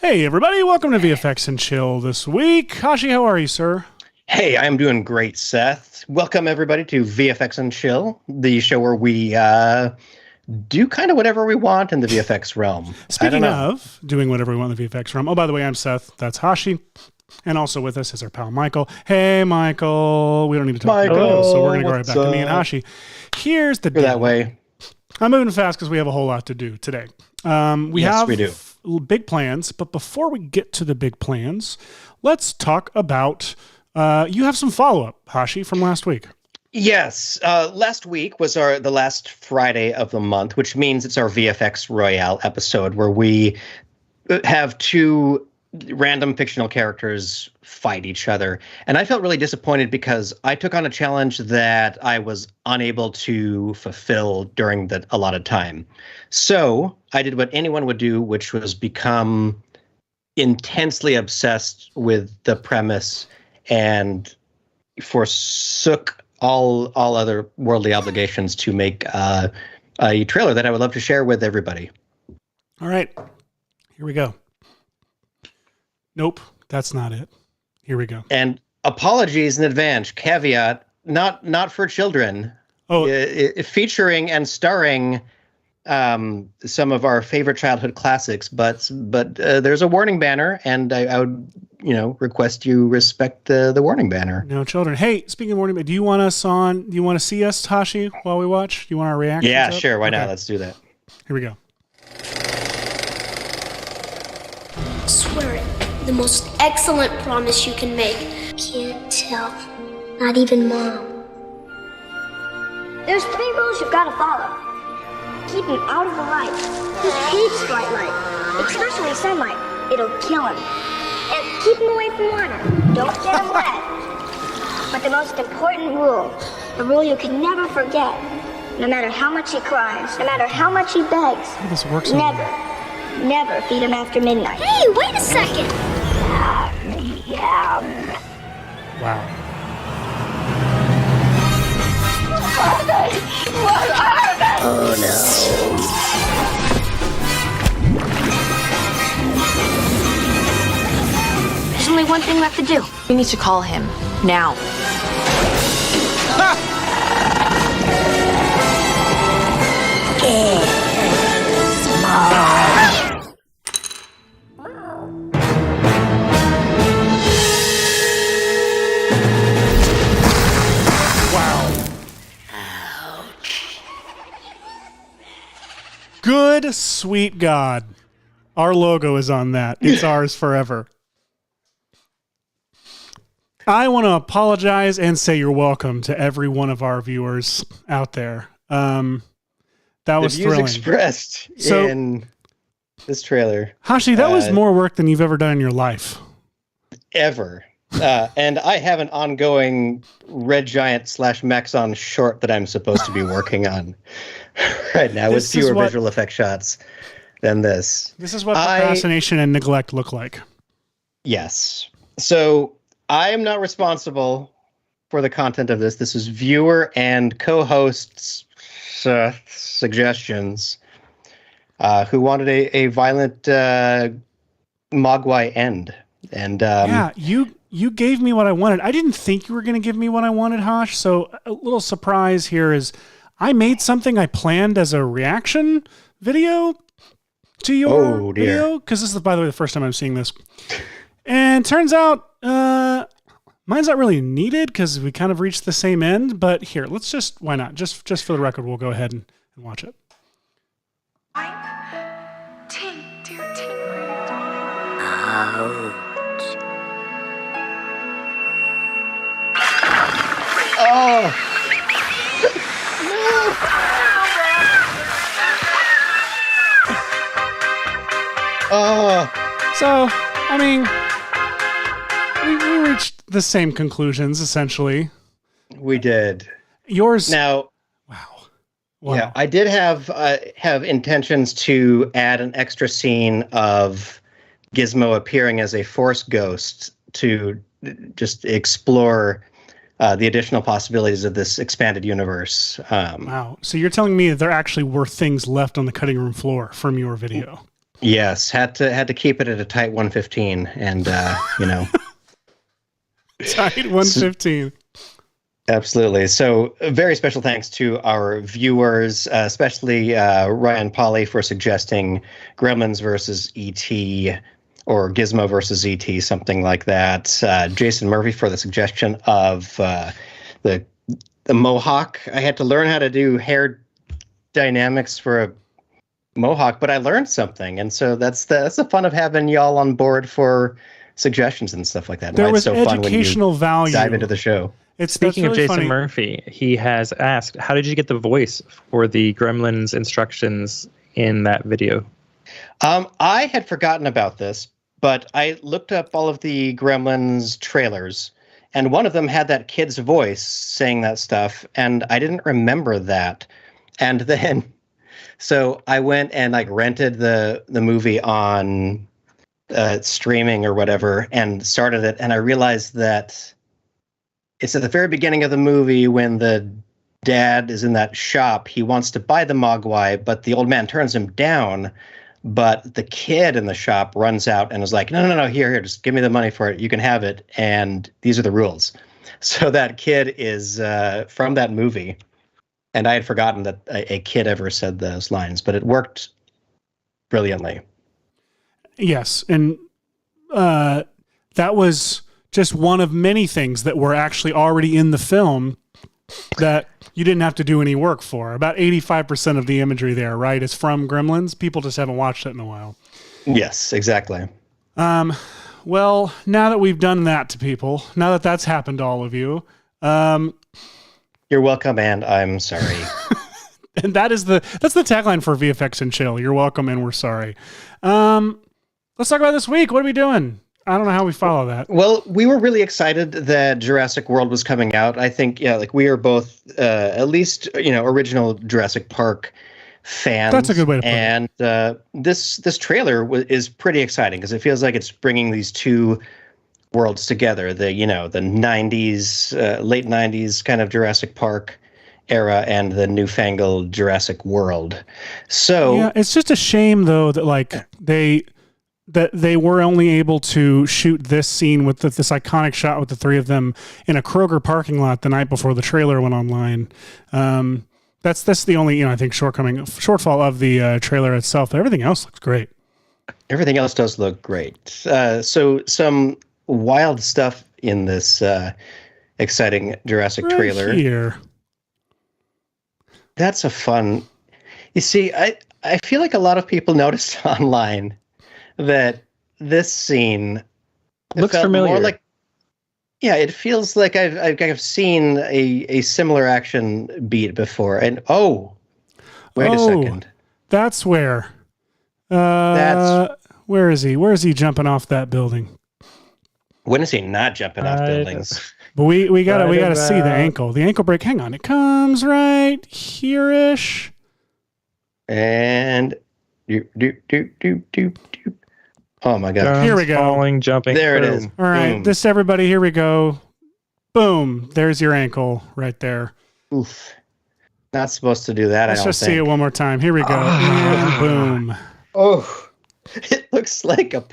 Hey everybody, welcome to VFX and Chill this week. Hashi, how are you, sir? Hey, I'm doing great, Seth. Welcome everybody to VFX and Chill, the show where we do kind of whatever we want in the VFX realm. Speaking of doing whatever we want in the VFX realm, oh, by the way, I'm Seth. That's Hashi. And also with us is our pal Michael. Hey, Michael. We don't need to talk about this, so we're going to go right back to me and Hashi. Here's the deal. That way. I'm moving fast because we have a whole lot to do today. We do. Big plans, but before we get to the big plans, let's talk about, you have some follow-up, Hashi, from last week. Yes. Last week was the last Friday of the month, which means it's our VFX Royale episode where we have two random fictional characters fight each other. And I felt really disappointed because I took on a challenge that I was unable to fulfill during the allotted time. So I did what anyone would do, which was become intensely obsessed with the premise and forsook all other worldly obligations to make a trailer that I would love to share with everybody. All right, here we go. Nope, that's not it. Here we go. And apologies in advance. Caveat: not for children. Oh, featuring and starring some of our favorite childhood classics. But there's a warning banner, and I would request you respect the warning banner. No children. Hey, speaking of warning banner, do you want to see us, Hashi, while we watch? Do you want our reaction? Yeah, sure. Why not? Let's do that. Here we go. Swear it. The most excellent promise you can make. Can't tell. Not even Mom. There's 3 rules you've got to follow. Keep him out of the light. He hates bright light, especially sunlight. It'll kill him. And keep him away from water. Don't get him wet. But the most important rule, the rule you can never forget, no matter how much he cries, no matter how much he begs, this works never feed him after midnight. Hey, wait a second! Wow. Oh no. There's only one thing left to do. We need to call him now. Good sweet God. Our logo is on that. It's ours forever. I want to apologize and say you're welcome to every one of our viewers out there. That was thrilling. The views expressed in this trailer. Hashi, that was more work than you've ever done in your life. Ever. And I have an ongoing Red Giant / Maxon short that I'm supposed to be working on right now with fewer visual effect shots than this. This is what procrastination and neglect look like. Yes. So I am not responsible for the content of this. This is viewer and co-hosts' suggestions who wanted a violent Mogwai end. And yeah, you gave me what I wanted. I didn't think you were going to give me what I wanted, Hosh. So a little surprise here is I made something I planned as a reaction video to your video. Because this is, by the way, the first time I'm seeing this. And turns out mine's not really needed because we kind of reached the same end. But here, let's just, why not? Just for the record, we'll go ahead and watch it. Ting, dear Ting, what are you doing? Oh! So, I mean, we reached the same conclusions, essentially. We did. Yours... Now... Wow. Yeah, I did have intentions to add an extra scene of Gizmo appearing as a Force ghost to just explore the additional possibilities of this expanded universe. Wow. So you're telling me that there actually were things left on the cutting room floor from your video? Yes, had to keep it at a tight 115, and Tight 115. Absolutely. So, very special thanks to our viewers, especially Ryan Polly for suggesting Gremlins versus ET or Gizmo versus ET, something like that. Jason Murphy for the suggestion of the mohawk. I had to learn how to do hair dynamics for a mohawk, but I learned something, and so that's the fun of having y'all on board for suggestions and stuff like that. There was so educational fun when you value. dive into the show. Speaking of really Jason funny. Murphy, he has asked, how did you get the voice for the Gremlins instructions in that video? I had forgotten about this, but I looked up all of the Gremlins trailers, and one of them had that kid's voice saying that stuff, and I didn't remember that. And then, so I went and rented the movie on streaming or whatever, and started it, and I realized that it's at the very beginning of the movie when the dad is in that shop. He wants to buy the Mogwai, but the old man turns him down. But the kid in the shop runs out and is like, no, here, just give me the money for it. You can have it. And these are the rules. So that kid is from that movie. And I had forgotten that a kid ever said those lines, but it worked brilliantly. Yes. And that was just one of many things that were actually already in the film that you didn't have to do any work for. About 85% of the imagery there, right, is from Gremlins. People just haven't watched it in a while. Yes, exactly. Well, now that we've done that to people, now that that's happened to all of you, you're welcome, and I'm sorry. and that's the tagline for VFX and Chill. You're welcome, and we're sorry. Let's talk about this week. What are we doing? I don't know how we follow that. Well, we were really excited that Jurassic World was coming out. I think, we are both at least, original Jurassic Park fans. That's a good way to put it. And this trailer is pretty exciting because it feels like it's bringing these two worlds together. The 90s, late 90s kind of Jurassic Park era and the newfangled Jurassic World. So yeah, it's just a shame though that they were only able to shoot this scene with this iconic shot with the three of them in a Kroger parking lot the night before the trailer went online. That's the only, I think shortfall of the trailer itself. But everything else looks great. Everything else does look great. So some wild stuff in this exciting Jurassic trailer. Here. That's a fun. You see, I feel like a lot of people noticed online that this scene looks familiar. More like, it feels like I've seen a similar action beat before. And wait a second, that's where. Where is he? Where is he jumping off that building? When is he not jumping off buildings? But we gotta see the ankle. The ankle break. Hang on, it comes right here-ish. And oh my God! Here we go. Falling, jumping. There it boom. is. All right, Boom. this everybody. Here we go. Boom. There's your ankle right there. Oof. Not supposed to do that. Let's I don't just think. see it one more time. Here we go. And boom. Oh, it looks like a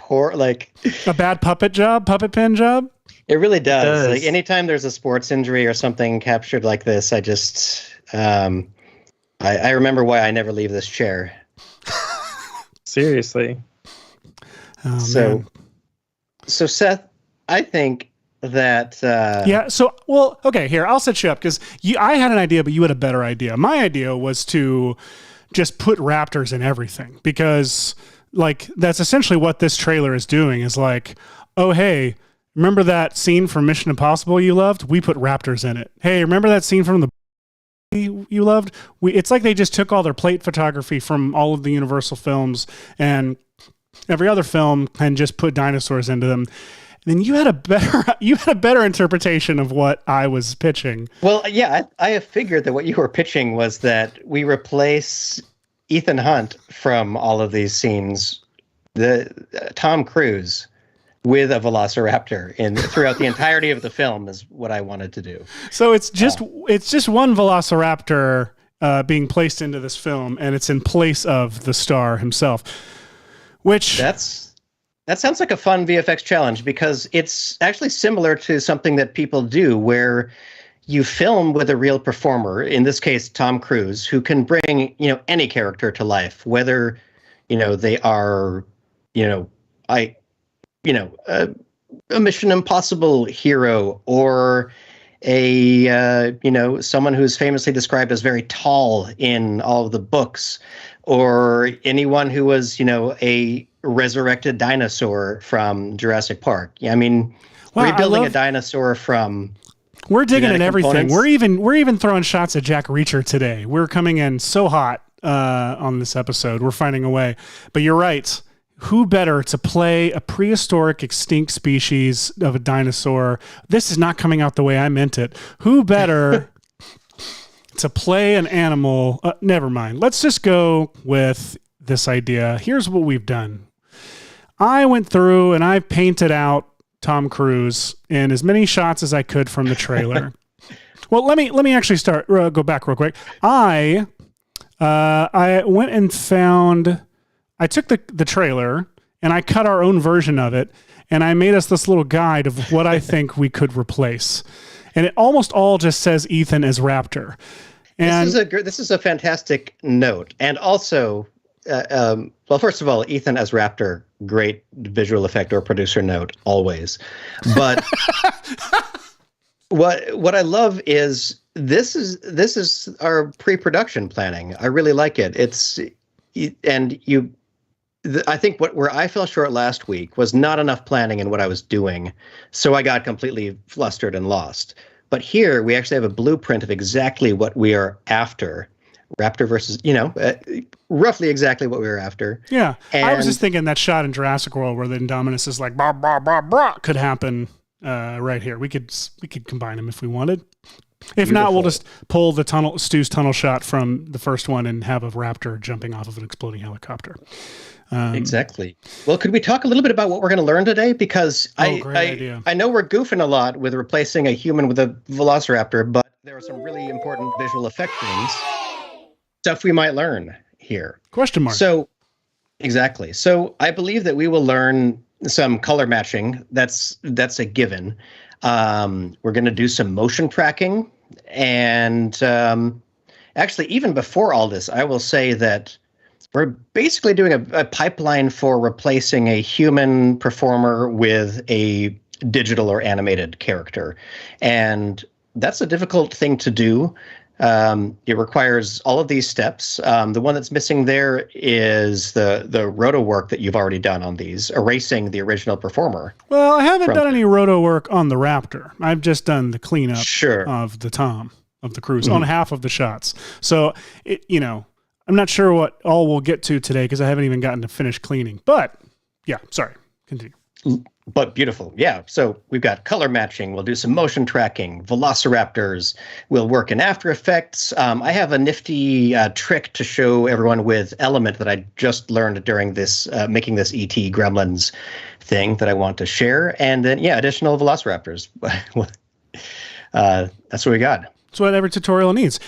A bad puppet pin job. It really does. It does. Like anytime there's a sports injury or something captured like this, I just I remember why I never leave this chair. Seriously. Oh, So man. Seth, I think that Yeah. So, okay, here, I'll set you up because I had an idea, but you had a better idea. My idea was to just put raptors in everything because that's essentially what this trailer is doing is oh, hey, remember that scene from Mission Impossible you loved? We put raptors in it. Hey, remember that scene from the you loved? It's like they just took all their plate photography from all of the Universal films and every other film and just put dinosaurs into them. And then you had a better interpretation of what I was pitching. well, yeah, I have figured that what you were pitching was that we replace Ethan Hunt from all of these scenes, the Tom Cruise, with a velociraptor throughout the entirety of the film is what I wanted to do. So it's just one velociraptor being placed into this film, and it's in place of the star himself. Which That sounds like a fun VFX challenge because it's actually similar to something that people do where you film with a real performer, in this case, Tom Cruise, who can bring, any character to life, whether, they are, a Mission Impossible hero or someone who's famously described as very tall in all of the books, or anyone who was, a resurrected dinosaur from Jurassic Park. I mean, rebuilding a dinosaur from... We're digging at everything. Components. We're even throwing shots at Jack Reacher today. We're coming in so hot on this episode. We're finding a way. But you're right. Who better to play a prehistoric extinct species of a dinosaur? This is not coming out the way I meant it. Who better to play an animal? Never mind. Let's just go with this idea. Here's what we've done. I went through and I painted out Tom Cruise in as many shots as I could from the trailer. Well, let me actually go back real quick. I went and found... I took the trailer and I cut our own version of it, and I made us this little guide of what I think we could replace. And it almost all just says Ethan as Raptor. And this is a fantastic note. And also, well, first of all, Ethan as Raptor, great visual effect or producer note, always. But what I love is this is our pre-production planning. I really like it. I think where I fell short last week was not enough planning in what I was doing, so I got completely flustered and lost. But here we actually have a blueprint of exactly what we are after. Raptor versus, roughly exactly what we were after. Yeah, I was just thinking that shot in Jurassic World where the Indominus is like blah blah blah blah could happen right here. We could combine them if we wanted. If not, we'll just pull the Stu's tunnel shot from the first one and have a raptor jumping off of an exploding helicopter. Exactly. Well, could we talk a little bit about what we're going to learn today? Because I know we're goofing a lot with replacing a human with a velociraptor, but there are some really important visual effect things, stuff we might learn here. Question mark. So, exactly. So I believe that we will learn some color matching. That's a given. We're going to do some motion tracking. And actually, even before all this, I will say that we're basically doing a pipeline for replacing a human performer with a digital or animated character. And that's a difficult thing to do. It requires all of these steps. The one that's missing there is the roto work that you've already done on these, erasing the original performer. Well, I haven't done any roto work on the Raptor. I've just done the cleanup of the Cruise on half of the shots. So, I'm not sure what all we'll get to today because I haven't even gotten to finish cleaning. But, yeah, sorry. Continue. But beautiful. Yeah. So we've got color matching. We'll do some motion tracking. Velociraptors. We'll work in After Effects. I have a nifty trick to show everyone with Element that I just learned during this, making this ET Gremlins thing that I want to share. And then, additional Velociraptors. That's what we got. That's what every tutorial needs.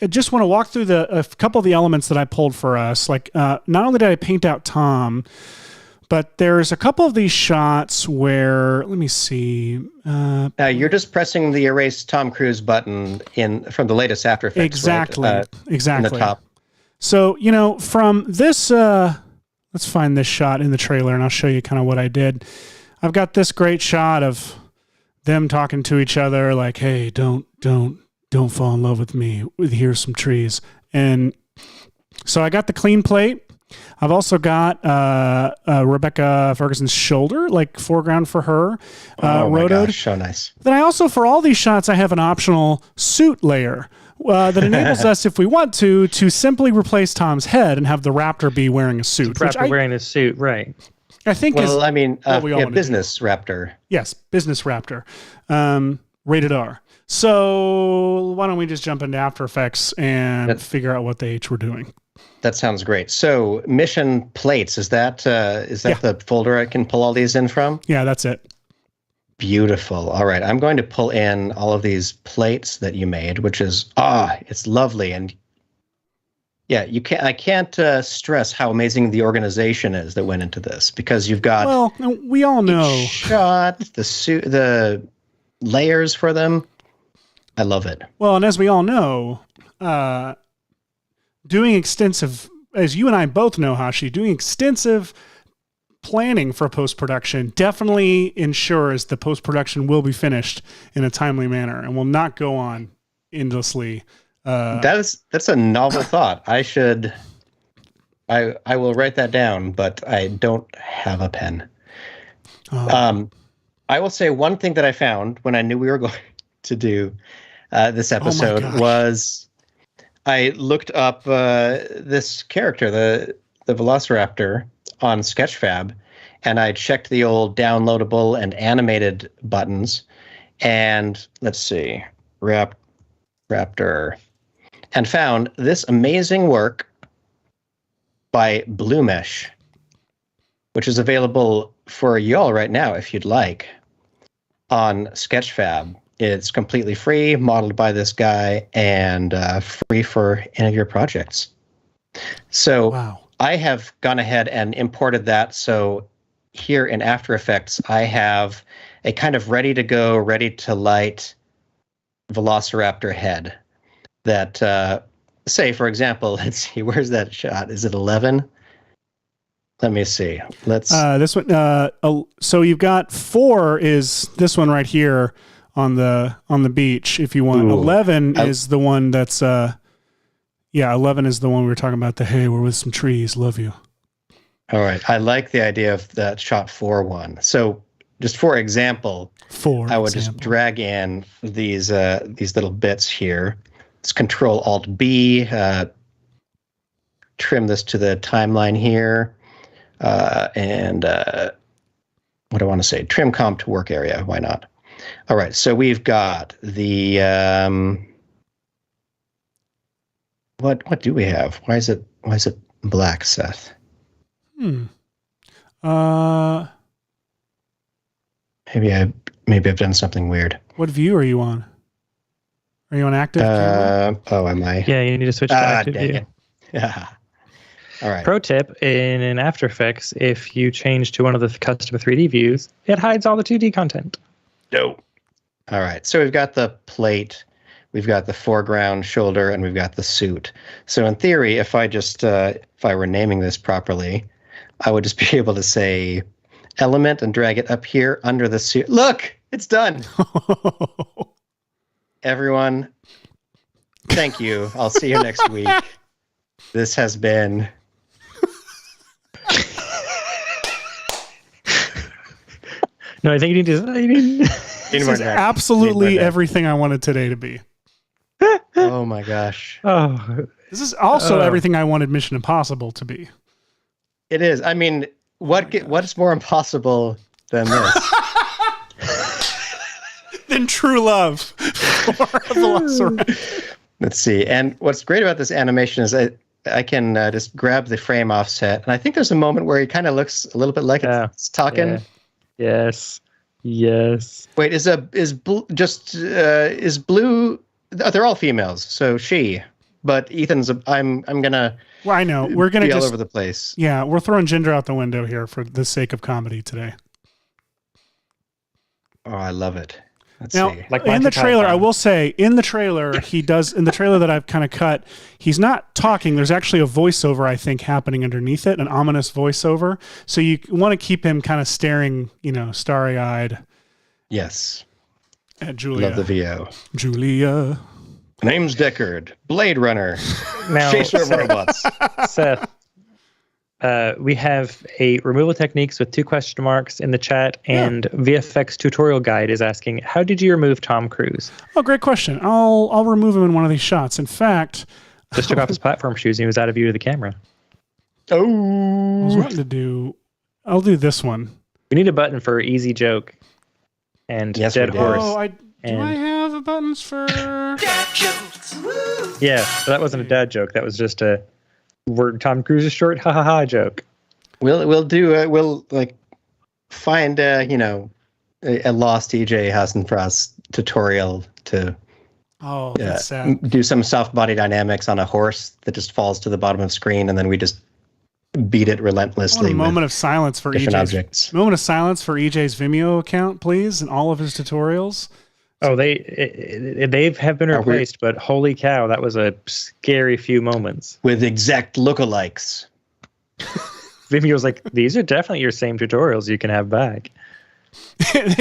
I just want to walk through a couple of the elements that I pulled for us. Like, not only did I paint out Tom, but there's a couple of these shots where, let me see. You're just pressing the Erase Tom Cruise button from the latest After Effects. Exactly. Right? Exactly. In the top. So, from this, let's find this shot in the trailer and I'll show you kind of what I did. I've got this great shot of them talking to each other like, hey, don't fall in love with me. Here's some trees. And so I got the clean plate. I've also got Rebecca Ferguson's shoulder, like foreground for her. My gosh, so nice. Then I also, for all these shots, I have an optional suit layer that enables us, if we want to simply replace Tom's head and have the raptor be wearing a suit. Raptor wearing a suit, right. I think business raptor. Yes, business raptor. Rated R. So why don't we just jump into After Effects and figure out what they each were doing? That sounds great. So mission plates, is that the folder I can pull all these in from? Yeah, that's it. Beautiful. All right. I'm going to pull in all of these plates that you made, which is, it's lovely. And Yeah, you can't. I can't stress how amazing the organization is that went into this, because you've got Well, we all know each shot, the suit, the layers for them. I love it. Well, and as we all know, doing extensive, as you and I both know, Hashi, doing extensive planning for post-production definitely ensures the post-production will be finished in a timely manner and will not go on endlessly. That's a novel thought. I will write that down, but I don't have a pen. I will say one thing that I found when I knew we were going to do this episode was I looked up this character, the Velociraptor, on Sketchfab, and I checked the old downloadable and animated buttons, and let's see, Raptor, and found this amazing work by Blue Mesh, which is available for y'all right now if you'd like on Sketchfab. It's completely free, modeled by this guy, and free for any of your projects. So Wow. I have gone ahead and imported that. So here in After Effects, I have a kind of ready to go, ready to light Velociraptor head that, say, for example, let's see, where's that shot? Is it 11? Let me see. Let's This one. So you've got 4 is this one right here on the beach. If you want, 11 is the one that's 11 is the one we were talking about. The hey, we're with some trees. Love you. All right. I like the idea of that shot 4 one. So just for example, I would just drag in these little bits here. Let's Control Alt B, trim this to the timeline here, and what do I want to say? Trim comp to work area. Why not? All right. So we've got the what do we have? Why is it black, Seth? Maybe I've done something weird. What view are you on? Are you on active camera? Oh, am I? Yeah, you need to switch to active dang view. it. Yeah. All right. Pro tip, in After Effects, if you change to one of the custom 3D views, it hides all the 2D content. No. All right. So we've got the plate, we've got the foreground shoulder, and we've got the suit. So in theory, if I were naming this properly, I would just be able to say element and drag it up here under the suit. Look, it's done. Everyone, thank you. I'll see you next week. This has been... No, I think you need to... This is absolutely everything I wanted today to be. Oh my gosh. Oh, This is also everything I wanted Mission Impossible to be. It is. I mean, what's more impossible than this? Than true love for a Velociraptor. Let's see. And what's great about this animation is I can just grab the frame offset, and I think there's a moment where he kind of looks a little bit like it's talking. yeah. Yes. Wait, is Blue? They're all females, so she. But Ethan's. I'm gonna. Well, I know we're gonna be just all over the place. Yeah, we're throwing gender out the window here for the sake of comedy today. Oh, I love it. Let's Now, see. Like in the Monty trailer, Python. I will say, in the trailer that I've kind of cut, he's not talking. There's actually a voiceover, I think, happening underneath it, an ominous voiceover. So you want to keep him kind of staring, starry-eyed Yes. at Julia. Love the VO. Julia. Name's Deckard. Blade Runner. Now, Chaser of robots. Seth, we have a removal techniques with 2 question marks in the chat, and VFX tutorial guide is asking, how did you remove Tom Cruise? Oh, great question. I'll remove him in one of these shots. In fact, Just took off his platform shoes and he was out of view of the camera. I was Oh. wanting to do. I'll do this one. We need a button for easy joke and Yes, dead we do. horse. Oh, do and I have buttons for? yeah, that wasn't a dad joke. That was just a word Tom Cruise is short, ha ha ha joke. We'll do. We'll find a lost EJ Hassenfrost tutorial to Oh, that's sad. do some soft body dynamics on a horse that just falls to the bottom of the screen, and then we just beat it I relentlessly. want a moment of silence for different EJ's objects. moment of silence for EJ's Vimeo account, please, and all of his tutorials. Oh, they have been replaced, but holy cow, that was a scary few moments. With exact lookalikes. Vimeo was like, these are definitely your same tutorials you can have back.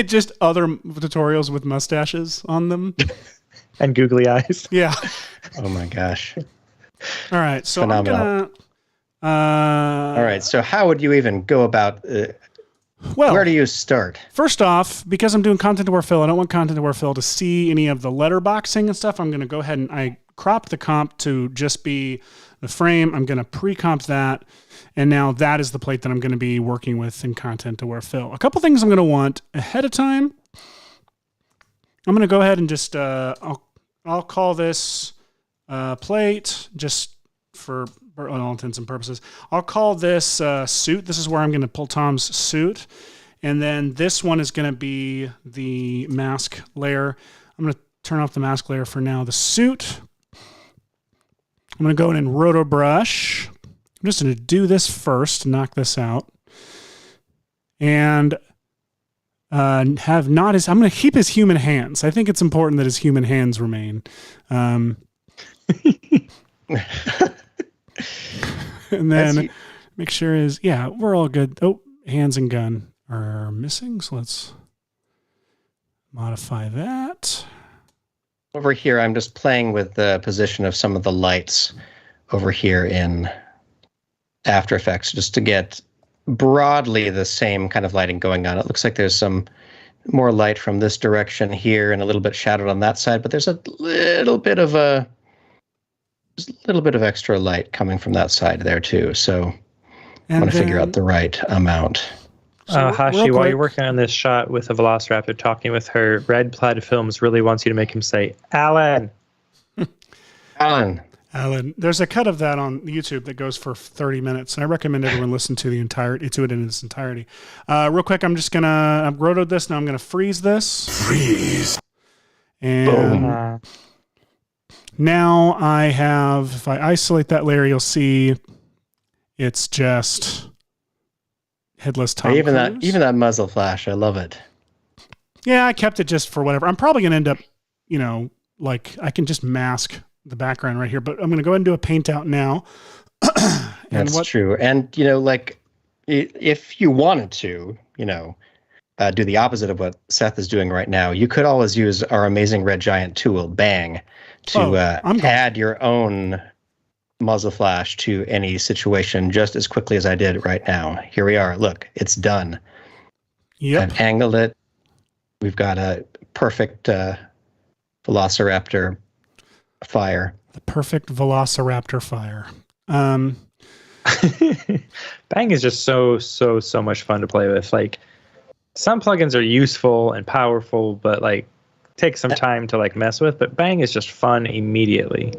Just other tutorials with mustaches on them. And googly eyes. Yeah. Oh my gosh. All right. So Phenomenal. I'm gonna. All right. So how would you even go about? Well, where do you start? First off, because I'm doing content aware fill, I don't want content aware fill to see any of the letterboxing and stuff. I'm going to go ahead and I cropped the comp to just be the frame. I'm going to pre-comp that. And now that is the plate that I'm going to be working with in content aware fill. A couple things I'm going to want ahead of time. I'm going to go ahead and just, I'll call this plate just for all intents and purposes. I'll call this suit. This is where I'm going to pull Tom's suit. And then this one is going to be the mask layer. I'm going to turn off the mask layer for now. The suit, I'm going to go in and roto brush. I'm just going to do this first, knock this out. And have not his, I'm going to keep his human hands. I think it's important that his human hands remain. And then make sure we're all good. Oh, hands and gun are missing. So let's modify that. Over here, I'm just playing with the position of some of the lights over here in After Effects just to get broadly the same kind of lighting going on. It looks like there's some more light from this direction here and a little bit shadowed on that side, but there's a little bit of extra light coming from that side there too. So I want to figure out the right amount. So Hashi, while you're working on this shot with a Velociraptor talking with her, Red Plaid Films really wants you to make him say, Alan. Alan. There's a cut of that on YouTube that goes for 30 minutes, and I recommend everyone listen to it in its entirety. Real quick, I'm just gonna I've rotoed this. Now I'm gonna freeze this. Freeze. And now I have, if I isolate that layer, you'll see it's just headless Tom Even Cruise. that muzzle flash, I love it. Yeah, I kept it just for whatever. I'm probably gonna end up, like I can just mask the background right here, but I'm going to go ahead and do a paint out now. That's true. And, like if you wanted to, do the opposite of what Seth is doing right now, you could always use our amazing red giant tool, Bang, to add your own muzzle flash to any situation just as quickly as I did right now. Here we are. Look, it's done. Yep. I've angled it. We've got a perfect Velociraptor fire. The perfect Velociraptor fire. Bang is just so much fun to play with. Like, some plugins are useful and powerful, but like take some time to like mess with. But Bang is just fun immediately.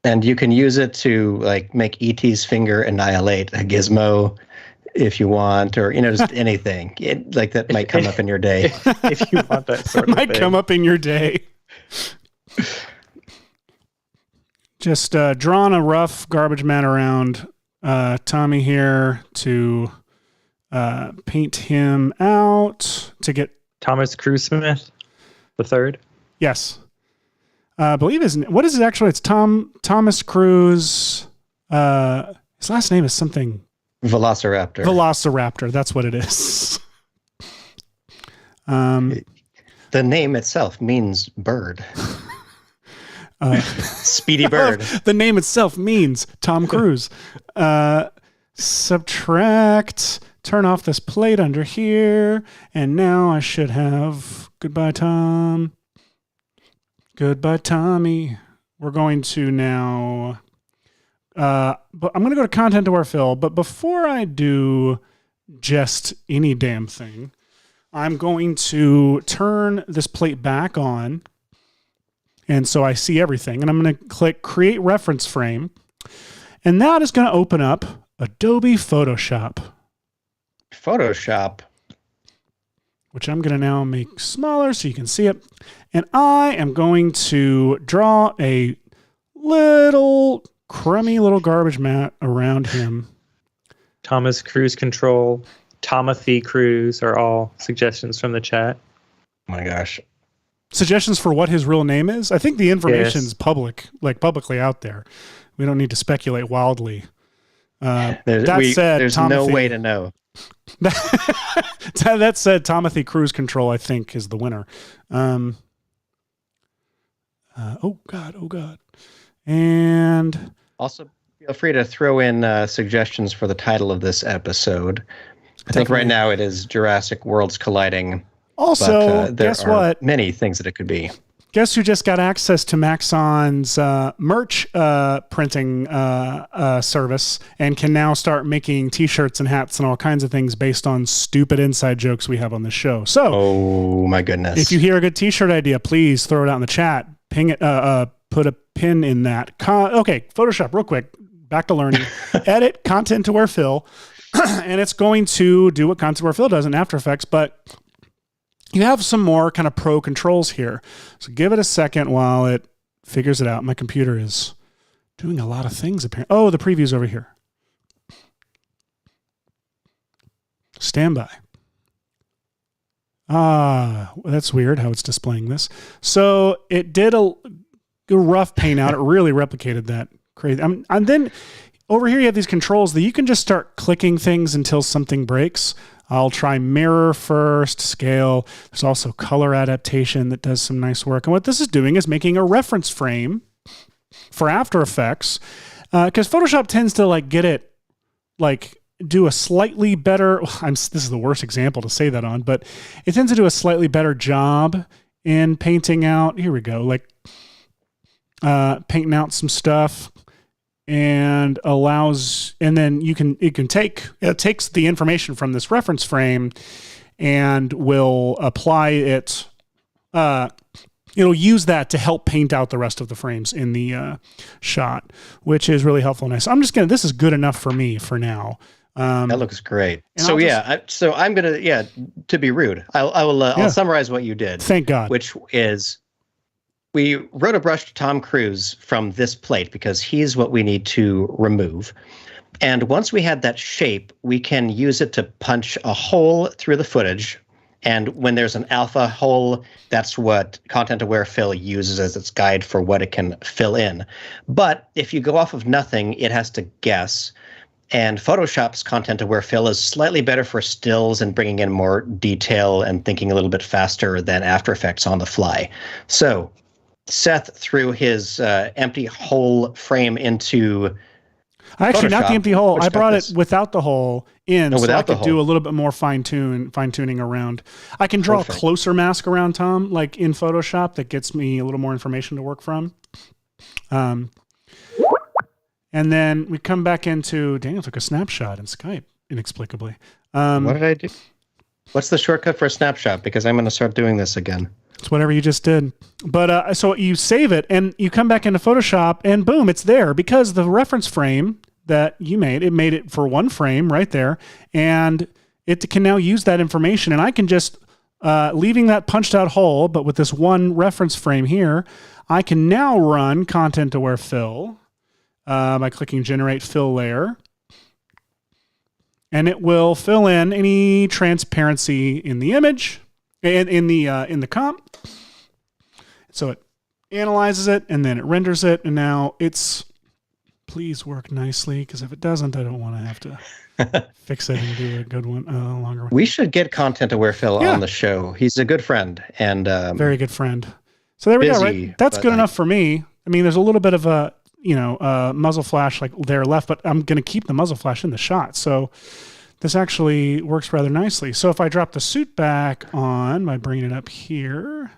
And you can use it to like make ET's finger annihilate a gizmo if you want, or just anything like that might come up in your day. If you want that sort of might thing. come up in your day. Just drawing a rough garbage man around Tommy here to paint him out to get Thomas Cruise Smith the third. Yes, I believe what is it actually? It's Thomas Cruise. His last name is something. Velociraptor. That's what it is. The name itself means bird. Speedy bird. The name itself means Tom Cruise. Subtract, turn off this plate under here, and now I should have goodbye, Tom. Goodbye, Tommy. We're going to now, but I'm going to go to content aware fill, but before I do just any damn thing, I'm going to turn this plate back on. And so I see everything, and I'm going to click create reference frame, and that is going to open up Adobe Photoshop. which I'm going to now make smaller so you can see it. And I am going to draw a little crummy little garbage mat around him. Thomas Cruise Control, Tomothy Cruise are all suggestions from the chat. Oh my gosh. Suggestions for what his real name is? I think the information's Yes. publicly out there. We don't need to speculate wildly. That There's said, no Tomothy- way to know. that said, Tomothy Cruise Control, I think, is the winner. Oh God. And Also, feel free to throw in suggestions for the title of this episode. I think Definitely. right now it is Jurassic Worlds Colliding. also, But there guess are what? many things that it could be. Guess who just got access to Maxon's merch printing service and can now start making T-shirts and hats and all kinds of things based on stupid inside jokes we have on the show. So, Oh my goodness. if you hear a good T-shirt idea, please throw it out in the chat. Ping it. Put a pin in that. Okay, Photoshop, real quick. Back to learning. Edit content to where fill, and it's going to do what content to where fill does in After Effects, but you have some more kind of pro controls here. So give it a second while it figures it out. My computer is doing a lot of things apparently. Oh, the preview's over here. Stand by. That's weird how it's displaying this. So it did a rough paint out. It really replicated that crazy. And then over here you have these controls that you can just start clicking things until something breaks. I'll try mirror first, scale. There's also color adaptation that does some nice work. And what this is doing is making a reference frame for After Effects, because Photoshop tends to like get it, like do a slightly better. This is the worst example to say that on, but it tends to do a slightly better job in painting out. Here we go, like painting out some stuff. And then it takes the information from this reference frame and will apply it. It'll use that to help paint out the rest of the frames in the shot, which is really helpful. And nice. This is good enough for me for now. That looks great. and So I'll I'm gonna to be rude, I'll summarize what you did. Thank God. Which is, we rotobrushed Tom Cruise from this plate because he's what we need to remove. And once we had that shape, we can use it to punch a hole through the footage. And when there's an alpha hole, that's what Content Aware Fill uses as its guide for what it can fill in. But if you go off of nothing, it has to guess. And Photoshop's Content Aware Fill is slightly better for stills and bringing in more detail and thinking a little bit faster than After Effects on the fly. So Seth threw his empty hole frame into Actually, not Photoshop, the empty hole. which I got brought this. it without the hole in, so I without the could do hole. a little bit more fine tuning around. I can draw Perfect. a closer mask around Tom, like in Photoshop, that gets me a little more information to work from. And then we come back into Daniel took a snapshot in Skype inexplicably. What did I do? What's the shortcut for a snapshot? Because I'm going to start doing this again. It's whatever you just did. But so you save it and you come back into Photoshop and boom, it's there because the reference frame that you made, it made it for one frame right there. And it can now use that information. And I can just, leaving that punched out hole, but with this one reference frame here, I can now run Content Aware Fill by clicking Generate Fill Layer. And it will fill in any transparency in the image, in the comp. So it analyzes it and then it renders it. And now please work nicely, because if it doesn't, I don't want to have to fix it and do a good one, longer one. We should get Content Aware Phil Yeah. on the show. He's a good friend and Very good friend. So there we go. busy, Right? That's but good I- enough for me. I mean, there's a little bit of a muzzle flash like there left, but I'm going to keep the muzzle flash in the shot. So this actually works rather nicely. So if I drop the suit back on by bringing it up here,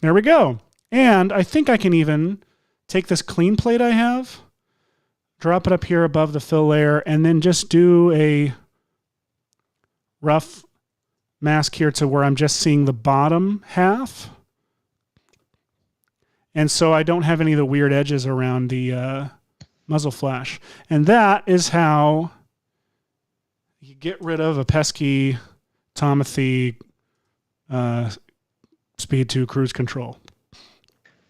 there we go. And I think I can even take this clean plate I have, drop it up here above the fill layer, and then just do a rough mask here to where I'm just seeing the bottom half. And so I don't have any of the weird edges around the muzzle flash. And that is how You get rid of a pesky Tomothy Speed 2 cruise control.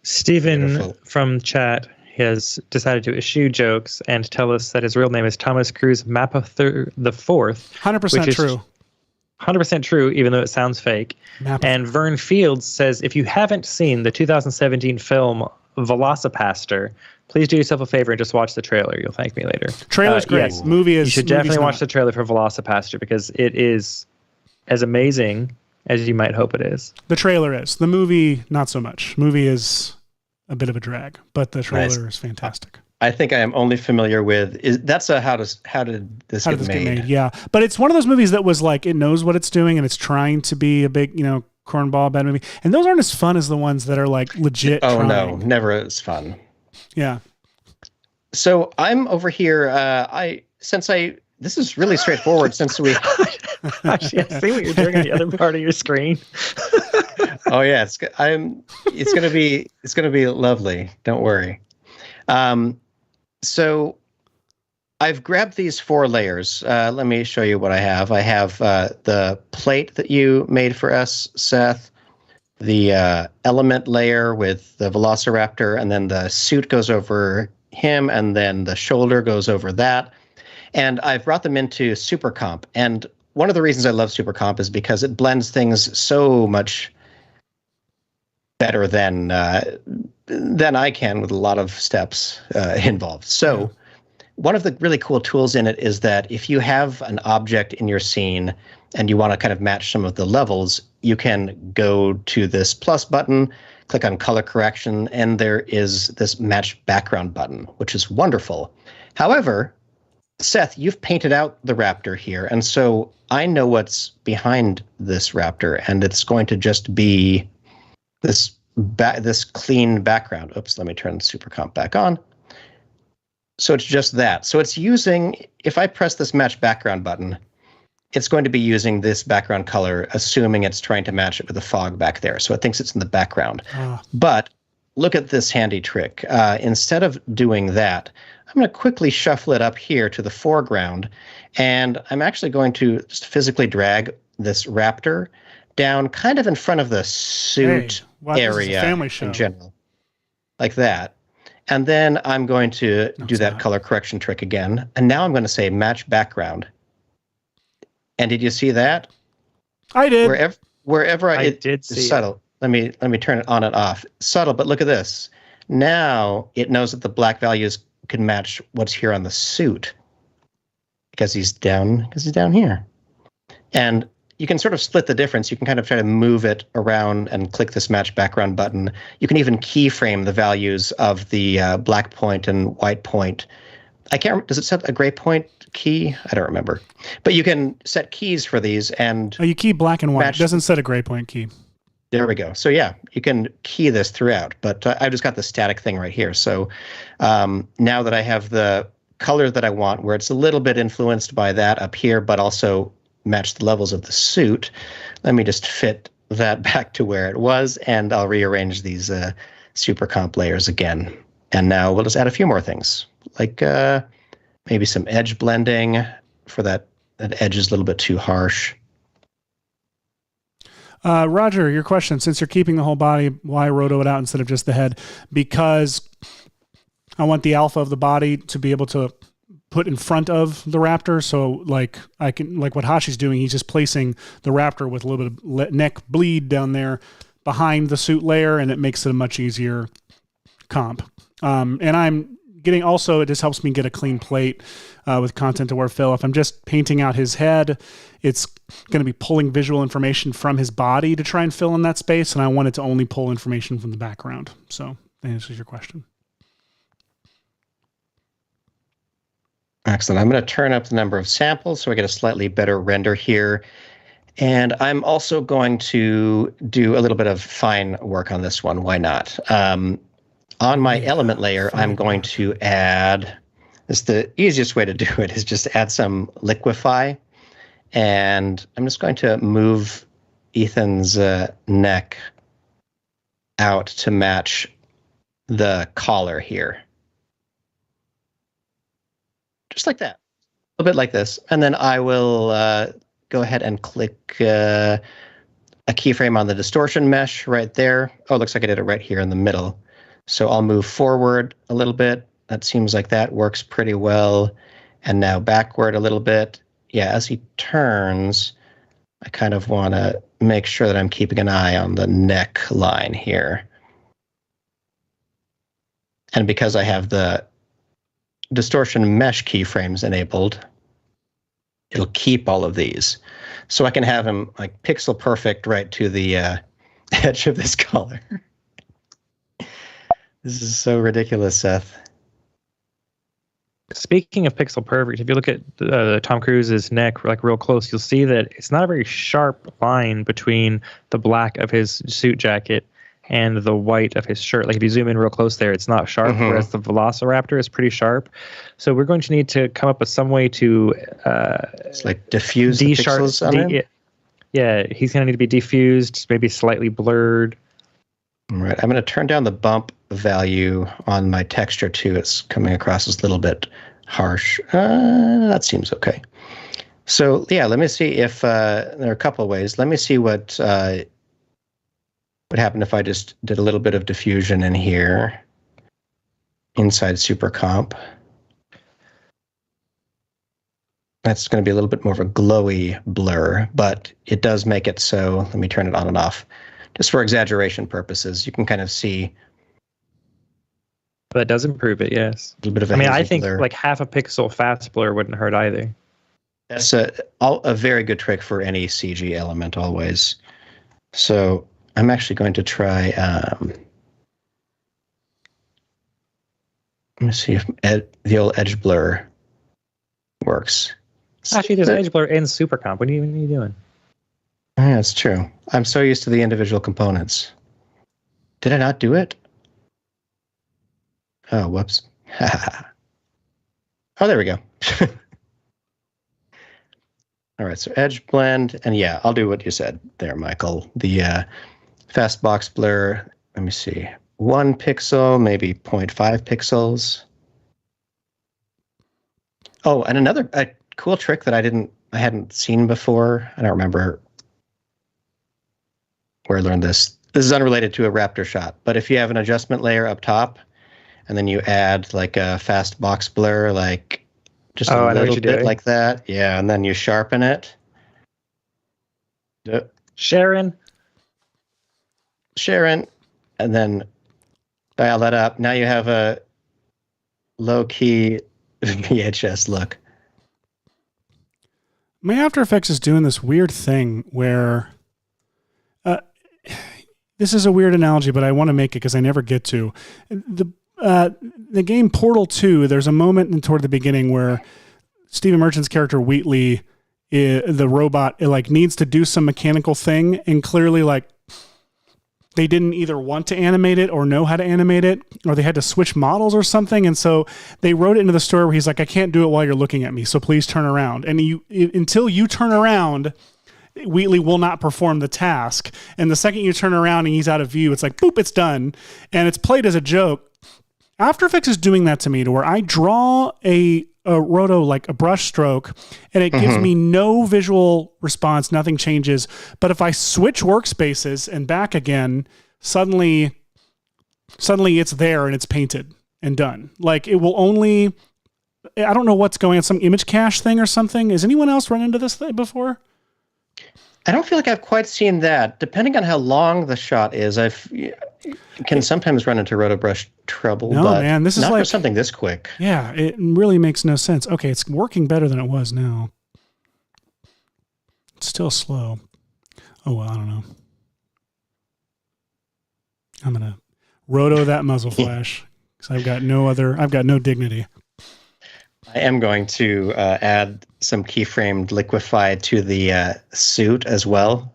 Stephen Beautiful. from chat has decided to eschew jokes and tell us that his real name is Thomas Cruise Mapother the Fourth. 100% true. 100% true, even though it sounds fake. And Vern Fields says, if you haven't seen the 2017 film Velocipaster, please do yourself a favor and just watch the trailer. You'll thank me later. Trailer's great. Yes, Movie is. You should definitely watch the trailer for Velocipaster because it is as amazing as you might hope it is. The trailer is. The movie, not so much. Movie is a bit of a drag, but the trailer is fantastic. I think I am only familiar with how did this get made? Yeah, but it's one of those movies that was like it knows what it's doing and it's trying to be a big, cornball bad movie. And those aren't as fun as the ones that are like legit. Oh trying. no, never as fun. Yeah. So I'm over here. This is really straightforward since we. Actually, I see what you're doing on the other part of your screen. Oh yeah, it's gonna be lovely. Don't worry. So I've grabbed these 4 layers. Let me show you what I have. I have the plate that you made for us, Seth, the element layer with the Velociraptor, and then the suit goes over him, and then the shoulder goes over that. And I've brought them into Super Comp. And one of the reasons I love Super Comp is because it blends things so much better than I can with a lot of steps involved. So one of the really cool tools in it is that if you have an object in your scene and you want to kind of match some of the levels, you can go to this plus button, click on color correction, and there is this match background button, which is wonderful. However, Seth, you've painted out the raptor here, and so I know what's behind this raptor, and it's going to just be this clean background. Oops, let me turn the Super Comp back on. So it's just that. So it's using, if I press this match background button, it's going to be using this background color, assuming it's trying to match it with the fog back there. So it thinks it's in the background. But look at this handy trick. Instead of doing that, I'm going to quickly shuffle it up here to the foreground, and I'm actually going to just physically drag this raptor down kind of in front of the suit area in general, like that. And then I'm going to do that color correction trick again. And now I'm going to say match background. And did you see that? I did. Wherever I did see subtle. Let me turn it on and off. Subtle, but look at this. Now it knows that the black values can match what's here on the suit because he's down here. And you can sort of split the difference. You can kind of try to move it around and click this match background button. You can even keyframe the values of the black point and white point. I can't remember, does it set a gray point key? I don't remember. But you can set keys for these and you key black and white. It doesn't set a gray point key. There we go. So yeah, you can key this throughout, but I've just got the static thing right here. So now that I have the color that I want, where it's a little bit influenced by that up here, but also match the levels of the suit, let me just fit that back to where it was, and I'll rearrange these Super Comp layers again. And now we'll just add a few more things, like maybe some edge blending for that edge is a little bit too harsh. Roger, your question, since you're keeping the whole body, why roto it out instead of just the head? Because I want the alpha of the body to be able to put in front of the raptor. So like what Hashi's doing, he's just placing the raptor with a little bit of neck bleed down there behind the suit layer, and it makes it a much easier comp. And I'm getting, also, it just helps me get a clean plate with content aware fill. If I'm just painting out his head, it's going to be pulling visual information from his body to try and fill in that space, and I want it to only pull information from the background. So that answers your question. Excellent. I'm going to turn up the number of samples so I get a slightly better render here. And I'm also going to do a little bit of fine work on this one. Why not? On my element layer, I'm going to add, this the easiest way to do it is just add some liquify. And I'm just going to move Ethan's neck out to match the collar here. Just like that. little bit like this. And then I will go ahead and click a keyframe on the distortion mesh right there. Oh, it looks like I did it right here in the middle. So I'll move forward a little bit. That seems like that works pretty well. And now backward a little bit. Yeah, as he turns, I kind of want to make sure that I'm keeping an eye on the neck line here. And because I have the distortion mesh keyframes enabled, it'll keep all of these. So I can have him like pixel perfect right to the edge of this color. This is so ridiculous, Seth. Speaking of pixel perfect, if you look at Tom Cruise's neck like real close, you'll see that it's not a very sharp line between the black of his suit jacket and the white of his shirt. Like if you zoom in real close there, it's not sharp, whereas the Velociraptor is pretty sharp. So we're going to need to come up with some way to it's like diffuse the pixels on him? Yeah, he's going to need to be diffused, maybe slightly blurred. All right, I'm going to turn down the bump value on my texture too. It's coming across as a little bit harsh. That seems okay. So yeah, let me see if there are a couple of ways. Let me see what would happen if I just did a little bit of diffusion in here inside Super Comp. That's going to be a little bit more of a glowy blur, but it does make it so. Let me turn it on and off. Just for exaggeration purposes, you can kind of see. But it does improve it, yes. A little bit of a I think blur. like half a pixel fast blur wouldn't hurt either. That's a very good trick for any CG element always. So I'm actually going to try. Let me see if the old edge blur works. Actually, there's edge blur in Super Comp. What are you doing? Yeah, it's true. I'm so used to the individual components. Did I not do it? Oh, whoops. Oh, there we go. All right, so edge blend. And yeah, I'll do what you said there, Michael. The fast box blur. Let me see. 1 pixel, maybe 0.5 pixels. Oh, and another cool trick that I hadn't seen before. I don't remember where I learned this. This is unrelated to a raptor shot, but if you have an adjustment layer up top and then you add like a fast box blur, like just a little bit like that. Yeah, and then you sharpen it. Sharon. And then dial that up. Now you have a low-key VHS look. My After Effects is doing this weird thing where this is a weird analogy, but I want to make it because I never get to. The game Portal 2, there's a moment toward the beginning where Stephen Merchant's character Wheatley, the robot, needs to do some mechanical thing, and clearly they didn't either want to animate it or know how to animate it, or they had to switch models or something. And so they wrote it into the story where he's like, I can't do it while you're looking at me, so please turn around. And until you turn around, Wheatley will not perform the task. And the second you turn around and he's out of view, it's like, boop, it's done. And it's played as a joke. After Effects is doing that to me, to where I draw a roto, like a brush stroke, and it gives me no visual response, nothing changes. But if I switch workspaces and back again, suddenly it's there and it's painted and done. Like it will only, I don't know what's going on, some image cache thing or something. Has anyone else run into this thing before? I don't feel like I've quite seen that. Depending on how long the shot is, can sometimes run into rotobrush trouble. No, but man, this is not like for something this quick. Yeah, it really makes no sense. Okay, it's working better than it was now. It's still slow. Oh well, I don't know. I'm gonna roto that muzzle flash because I've got no dignity. I am going to add some keyframed liquefy to the suit as well,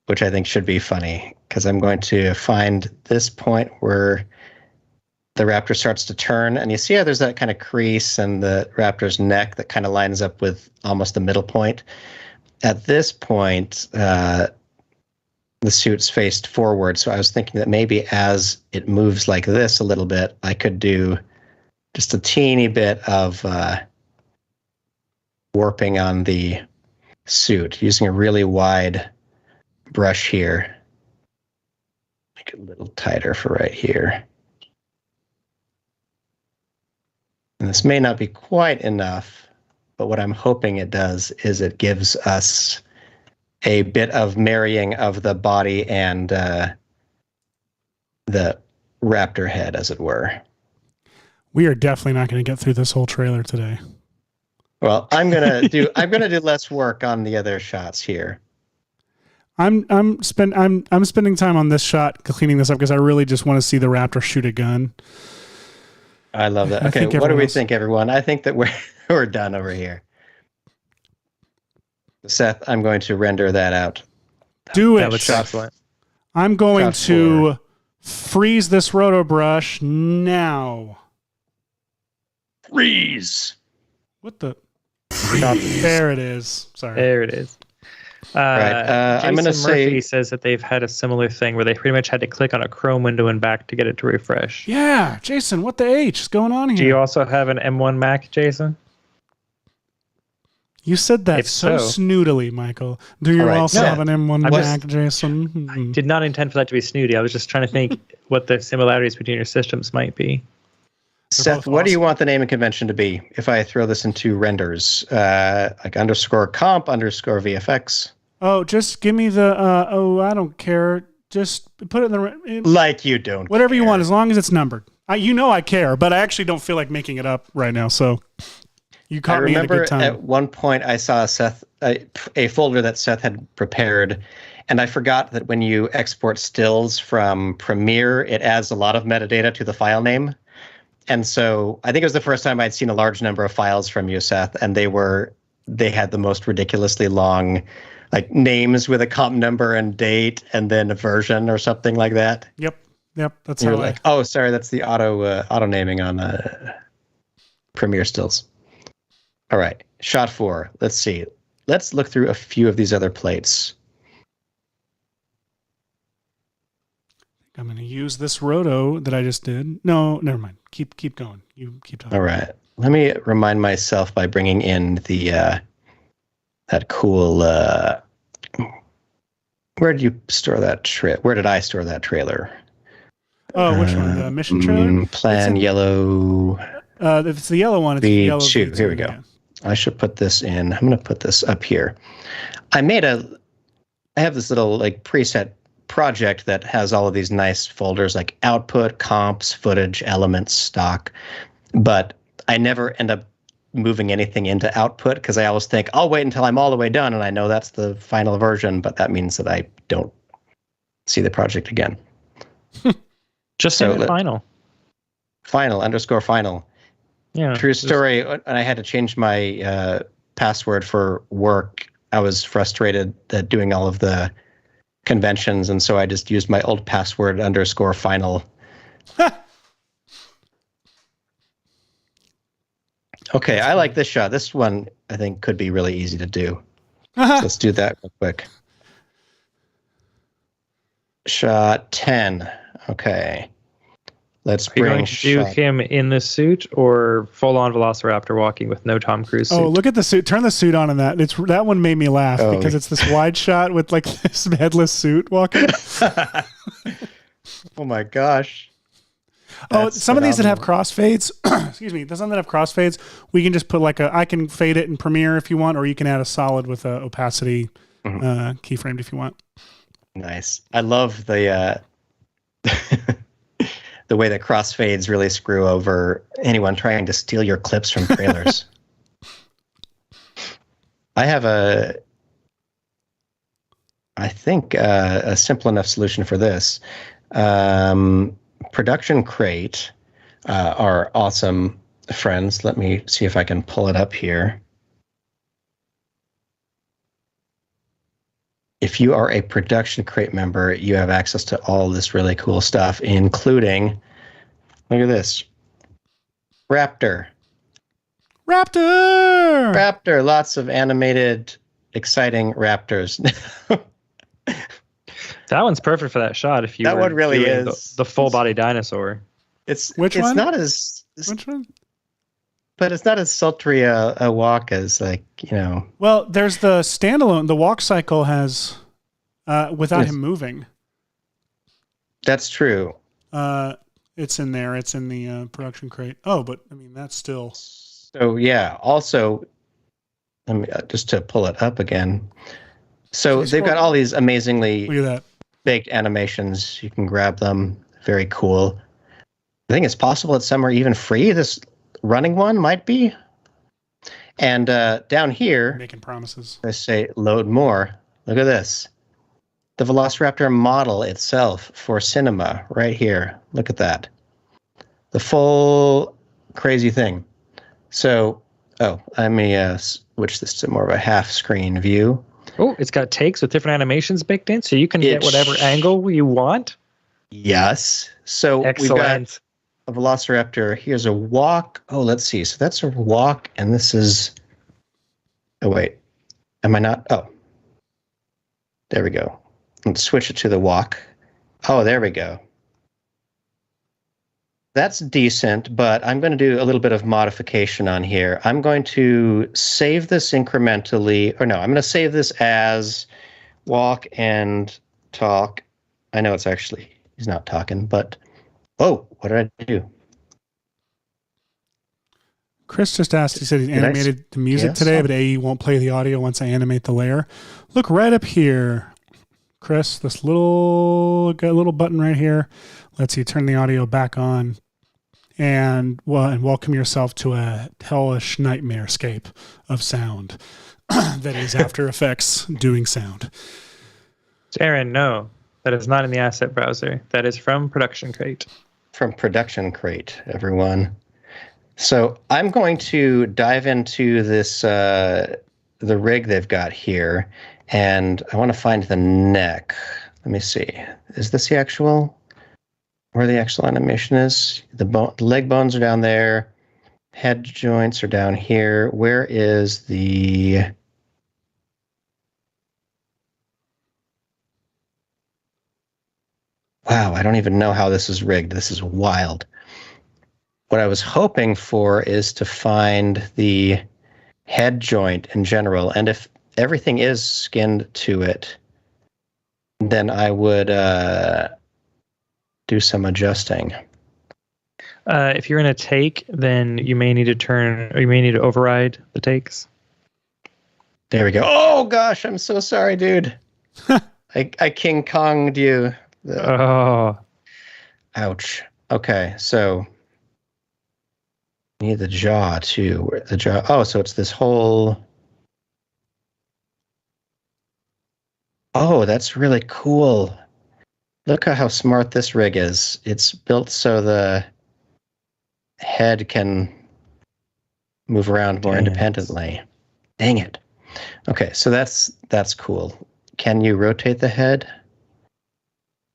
which I think should be funny, because I'm going to find this point where the raptor starts to turn, and you see how there's that kind of crease and the raptor's neck that kind of lines up with almost the middle point. At this point, the suit's faced forward, so I was thinking that maybe as it moves like this a little bit, I could do just a teeny bit of warping on the suit using a really wide brush here. Make it a little tighter for right here. And this may not be quite enough, but what I'm hoping it does is it gives us a bit of marrying of the body and the raptor head, as it were. We are definitely not going to get through this whole trailer today. Well, I'm gonna do less work on the other shots here. I'm spending time on this shot cleaning this up because I really just want to see the raptor shoot a gun. I love that. Okay, what do we think, everyone? I think that we're done over here. Seth, I'm going to render that out. Do it. Excellent. I'm going to freeze this roto brush now. Freeze. What the? There it is. Sorry. There it is. Right. I'm going to say Murphy says that they've had a similar thing where they pretty much had to click on a Chrome window and back to get it to refresh. Yeah, Jason, what the H is going on here? Do you also have an M1 Mac, Jason? You said that If so so. snootily, Michael. Do you also have an M1 Mac, Jason? I did not intend for that to be snooty. I was just trying to think what the similarities between your systems might be. Seth, what do you want the naming convention to be if I throw this into renders? Like _comp _VFX? Oh, just give me the, I don't care. Just put it in the... Like you don't Whatever you care. want, as long as it's numbered. I care, but I actually don't feel like making it up right now, so you caught me at a good time. At one point I saw a folder that Seth had prepared, and I forgot that when you export stills from Premiere, it adds a lot of metadata to the file name. And so I think it was the first time I'd seen a large number of files from you, Seth, and they had the most ridiculously long, like, names with a comp number and date and then a version or something like that. Yep. That's You're how like, oh, sorry, that's the auto naming on Premiere stills. All right, shot 4. Let's see. Let's look through a few of these other plates. I'm going to use this roto that I just did. No, never mind. Keep going. You keep talking. All right. Let me remind myself by bringing in the that cool. Where did you store that Where did I store that trailer? Oh, which one? The mission trailer? Plan yellow. If it's the yellow one, it's the yellow V2. Here we go. Yeah. I should put this in. I'm going to put this up here. I have this little like preset project that has all of these nice folders like output, comps, footage, elements, stock, but I never end up moving anything into output because I always think I'll wait until I'm all the way done and I know that's the final version, but that means that I don't see the project again. Just say the final. Final. Yeah. True story. When I had to change my password for work, I was frustrated at doing all of the conventions, and so I just used my old password _final. Okay, I like this shot. This one I think could be really easy to do. So let's do that real quick. Shot 10. Okay. Let's Are you going to do him in the suit or full-on Velociraptor walking with no Tom Cruise suit? Oh, look at the suit. Turn the suit on in that. That one made me laugh because it's this wide shot with like this headless suit walking. Oh my gosh. That's some of these that have crossfades, excuse me, some that have crossfades, we can just put I can fade it in Premiere if you want, or you can add a solid with a opacity keyframed if you want. Nice. I love the the way that crossfades really screw over anyone trying to steal your clips from trailers. I have a simple enough solution for this. Production Crate are awesome friends. Let me see if I can pull it up here. If you are a Production Crate member, you have access to all this really cool stuff, including, look at this, Raptor, lots of animated, exciting raptors. That one's perfect for that shot. If you that were one really doing is the full body dinosaur. It's which it's one? not as Which one? But it's not as sultry a walk as Well, there's the standalone. The walk cycle has without him moving. That's true. It's in there. It's in the production crate. Oh, but I mean that's still. So yeah. Also, let me just to pull it up again. So they've got all these amazingly Look at that. baked animations. You can grab them. Very cool. I think it's possible that some are even free. This running one might be. And down here, Making promises. I say load more. Look at this. The Velociraptor model itself for cinema right here. Look at that. The full crazy thing. So, I may switch this to more of a half screen view. Oh, it's got takes with different animations baked in, so you can get whatever angle you want. Yes. So Excellent. We've got a Velociraptor. Here's a walk. Oh, let's see. So that's a walk, and this is. Oh wait, am I not? Oh, there we go. Let's switch it to the walk. Oh, there we go. That's decent, but I'm going to do a little bit of modification on here. I'm going to save this incrementally, or no, I'm going to save this as walk and talk. I know it's actually, he's not talking, but, oh, what did I do? Chris just asked, he said he animated the music today, but AE won't play the audio once I animate the layer. Look right up here, Chris, this little button right here lets you turn the audio back on and welcome yourself to a hellish nightmarescape of sound that is After Effects doing sound. Aaron, no, that is not in the asset browser. That is from Production Crate. From Production Crate, everyone. So I'm going to dive into this, the rig they've got here, and I want to find the neck. Let me see. Is this the actual, where the actual animation is? The leg bones are down there. Head joints are down here. Where is the... Wow, I don't even know how this is rigged. This is wild. What I was hoping for is to find the head joint in general, and if everything is skinned to it, then I would do some adjusting. If you're in a take, then you may need to override the takes. There we go. Oh gosh, I'm so sorry, dude. I King Kong'd you. Oh. Ouch. Okay, so need the jaw too. Where the jaw? Oh, so it's this whole. Oh, that's really cool. Look at how smart this rig is. It's built so the head can move around more independently. Dang it. Okay, so that's cool. Can you rotate the head?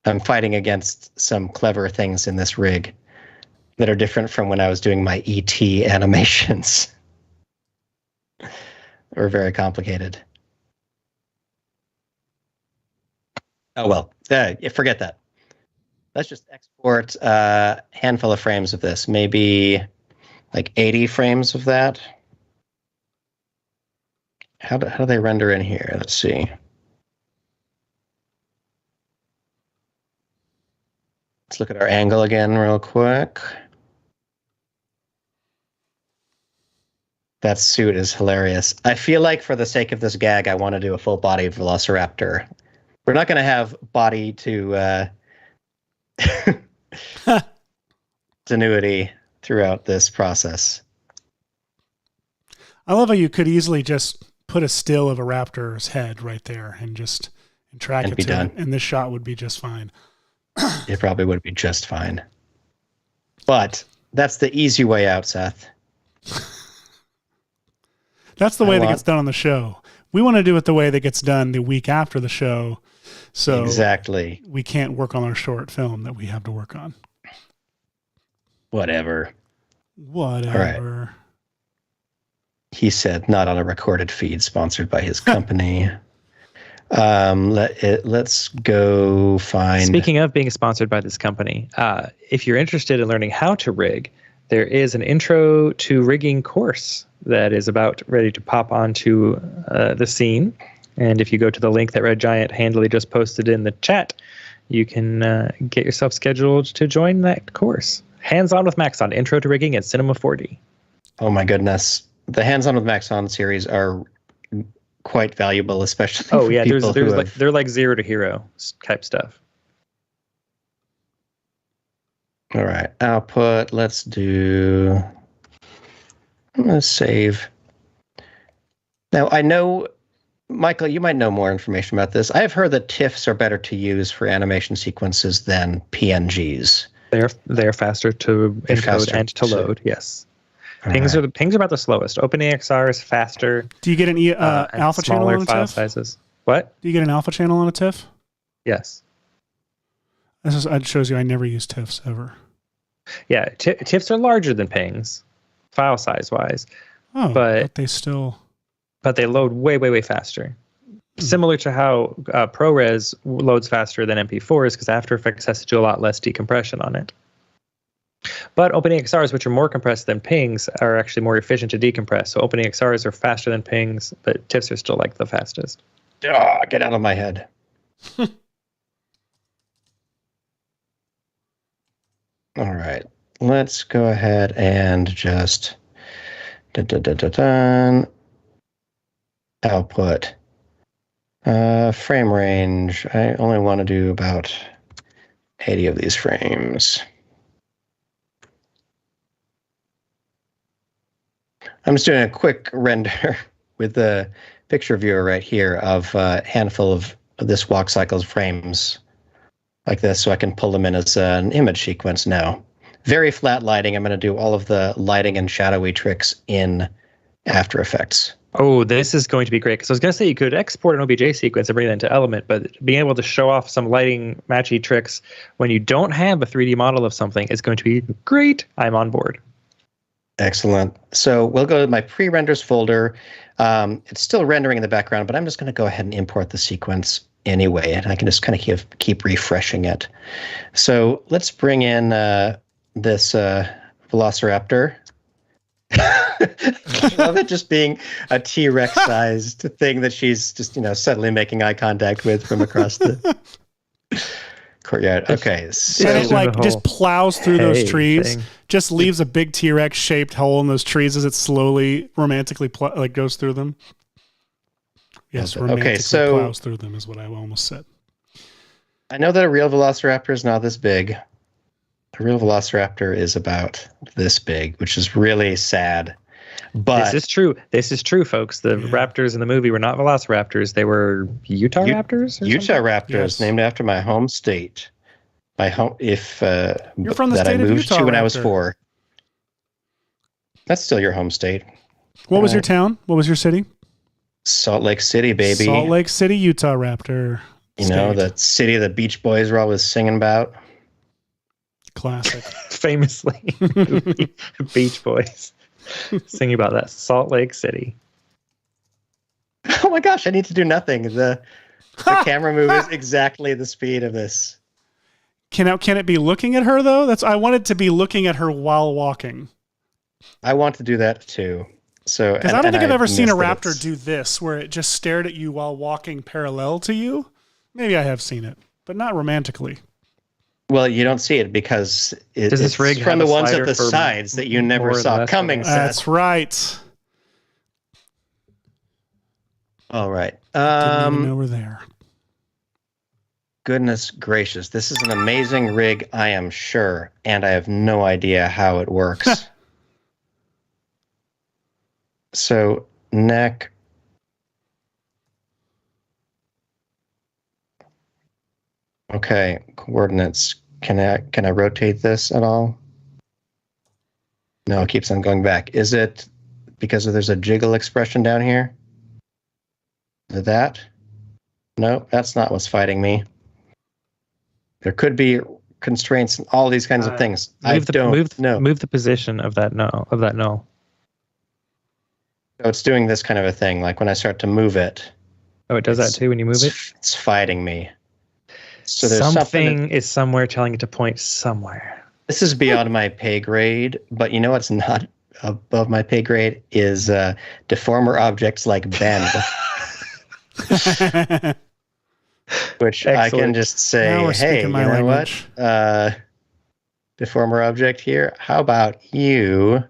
I'm fighting against some clever things in this rig that are different from when I was doing my ET animations. They're very complicated. Oh, well, forget that. Let's just export a handful of frames of this, maybe like 80 frames of that. How do they render in here? Let's see. Let's look at our angle again real quick. That suit is hilarious. I feel like for the sake of this gag, I want to do a full body Velociraptor. We're not going to have body to tenuity throughout this process. I love how you could easily just put a still of a raptor's head right there and track it to it, and this shot would be just fine. It probably would be just fine. But that's the easy way out, Seth. That's the way that gets done on the show. We want to do it the way that gets done the week after the show. So exactly. We can't work on our short film that we have to work on. Whatever. All right. He said, not on a recorded feed sponsored by his company. Let's go find... Speaking of being sponsored by this company, if you're interested in learning how to rig, there is an intro to rigging course that is about ready to pop onto the scene. And if you go to the link that Red Giant handily just posted in the chat, you can get yourself scheduled to join that course. Hands-on with Maxon, Intro to Rigging at Cinema 4D. Oh my goodness. The Hands-on with Maxon series are quite valuable, especially for people who have... they're like 0 to hero type stuff. All right, output, I'm going to save. Now, I know, Michael, you might know more information about this. I have heard that TIFFs are better to use for animation sequences than PNGs. They're faster to encode and to load, yes. Pings are about the slowest. OpenEXR is faster. Do you get an alpha channel on a file TIFF? Sizes. What? Do you get an alpha channel on a TIFF? Yes. It shows you I never use TIFFs ever. Yeah, TIFFs are larger than pings, file size wise. Oh, but they still... But they load way, way, way faster. Similar to how ProRes loads faster than MP4s, because After Effects has to do a lot less decompression on it. But OpenEXRs, which are more compressed than pings, are actually more efficient to decompress. So OpenEXRs are faster than pings, but TIFFs are still like the fastest. Oh, get out of my head. All right, let's go ahead and just output. Frame range. I only want to do about 80 of these frames. I'm just doing a quick render with the picture viewer right here of a handful of this walk cycle's frames like this, so I can pull them in as an image sequence now. Very flat lighting. I'm going to do all of the lighting and shadowy tricks in After Effects. Oh, this is going to be great, because I was going to say you could export an OBJ sequence and bring it into Element, but being able to show off some lighting matchy tricks when you don't have a 3D model of something is going to be great. I'm on board. Excellent. So we'll go to my pre-renders folder. It's still rendering in the background, but I'm just going to go ahead and import the sequence anyway, and I can just kind of keep refreshing it. So let's bring in this Velociraptor. I love it just being a T-Rex sized thing that she's just, suddenly making eye contact with from across the courtyard. Okay, so and it just plows through those trees, just leaves a big T-Rex shaped hole in those trees as it slowly romantically goes through them. Yes, romantically plows through them is what I almost said. I know that a real Velociraptor is not this big. A real Velociraptor is about this big, which is really sad. But this is true. This is true, folks. The raptors in the movie were not Velociraptors. They were Utah Raptors. Utah Raptors, yes. Named after my home state. My home, you're from the state I moved of Utah to when Raptor. I was 4. That's still your home state. What was your town? What was your city? Salt Lake City, baby. Salt Lake City, Utah Raptor. You know, the city the Beach Boys were always singing about. Classic. Famously, Beach Boys singing about that. Salt Lake City. Oh my gosh, I need to do nothing. The camera move is exactly the speed of this. Can it be looking at her though? I wanted to be looking at her while walking. I want to do that too. So because I don't think I've ever seen a raptor do this, where it just stared at you while walking parallel to you. Maybe I have seen it, but not romantically. Well, you don't see it because it's from the ones at the sides that you never saw coming. That's right. All right. Didn't even know we're there. Goodness gracious. This is an amazing rig, I am sure. And I have no idea how it works. So, neck. Okay, coordinates. Can I rotate this at all? No, it keeps on going back. Is it because there's a jiggle expression down here? Is it that? No, that's not what's fighting me. There could be constraints and all these kinds of things. Move the position of that null. So it's doing this kind of a thing. Like when I start to move it. Oh, it does that too when you move it? It's fighting me. So there's something is somewhere telling it to point somewhere. This is beyond my pay grade, but you know what's not above my pay grade is deformer objects like bend. Which Excellent. I can just say, Now we're hey, speaking you my know language. what? Deformer object here. How about you?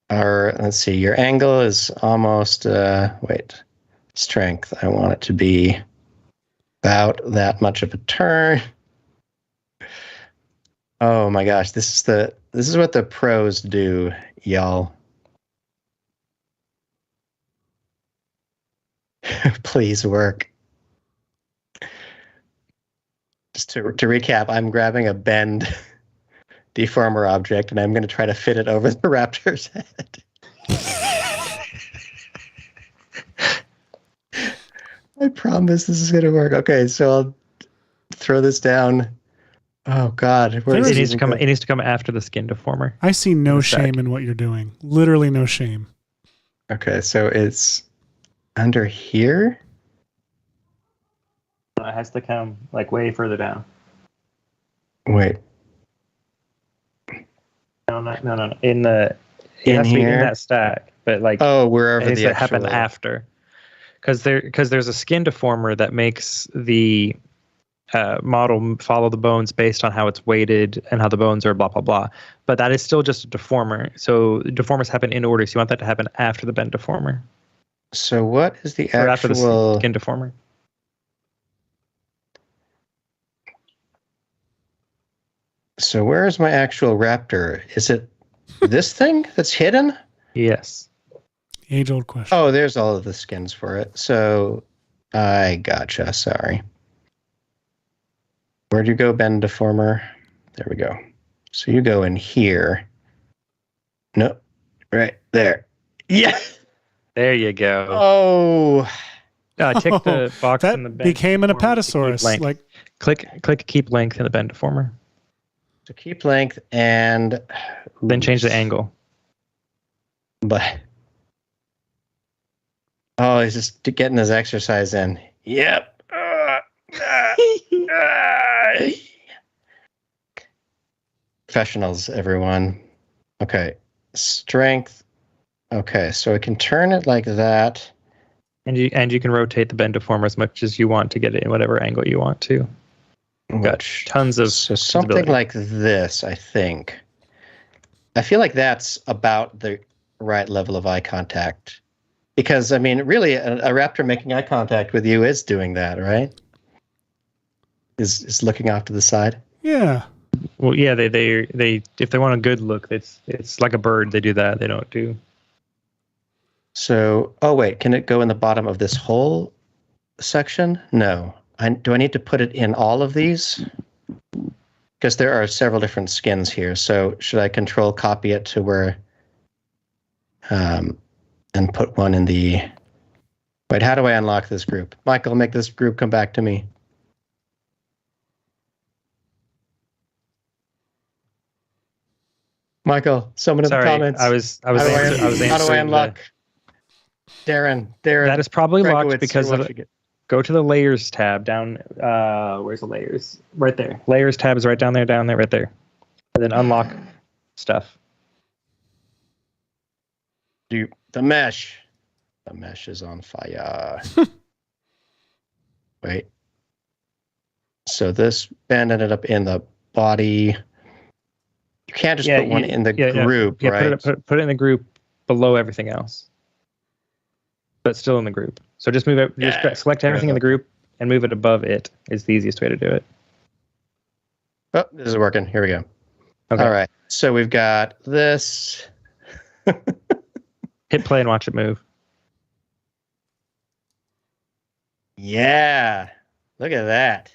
Let's see, your angle is almost, strength. I want it to be about that much of a turn. Oh my gosh, this is what the pros do, y'all. Please work. Just to recap, I'm grabbing a bend deformer object and I'm going to try to fit it over the raptor's head. I promise this is going to work. Okay, so I'll throw this down. Oh God, It needs to come after the skin deformer. I see no shame in what you're doing. Literally no shame. Okay, so it's under here. It has to come like way further down. Wait. No. In the it has to be in that stack, but like wherever it needs the to happen after, because there's a skin deformer that makes the model follow the bones based on how it's weighted and how the bones are blah blah blah. But that is still just a deformer. So deformers happen in order. So you want that to happen after the bend deformer. So what is the Or actual after the skin deformer? So where is my actual raptor? Is it this thing that's hidden? Yes. Age-old question. Oh, there's all of the skins for it. So I gotcha. Sorry. Where'd you go, bend deformer? There we go. So you go in here. Nope. Right there. Yeah. There you go. Oh. Tick the box that in the bend became an deformer to apatosaurus. keep length. Like, click keep length in the bend deformer. So keep length and Then change the angle. But he's just getting his exercise in. Yep. Professionals, everyone. Okay. Strength. Okay, so I can turn it like that. And you can rotate the bend deformer as much as you want to get it in whatever angle you want to. Got tons of so something like this, I think. I feel like that's about the right level of eye contact. Because, I mean, really, a raptor making eye contact with you is doing that, right? Is looking off to the side? yeah. Well, yeah, they if they want a good look, it's like a bird. They do that. They don't do. So, wait, can it go in the bottom of this whole section? No. Do I need to put it in all of these? Because there are several different skins here. So should I control copy it to where, and put one in the, wait, how do I unlock this group? Michael, make this group come back to me. Michael, someone in the comments. I was answering. How do I unlock? Darren. That is probably locked Gregowitz, because of go to the layers tab down. Where's the layers? Right there. Layers tab is right down there, right there. And then unlock stuff. The mesh. The mesh is on fire. Wait. So this band ended up in the body. You can't just put one in the group, right? Put it in the group below everything else. But still in the group. So just move it. Just select everything in the group and move it above it. Is the easiest way to do it. Oh, this is working. Here we go. Okay. All right. So we've got this. Hit play and watch it move. Yeah. Look at that.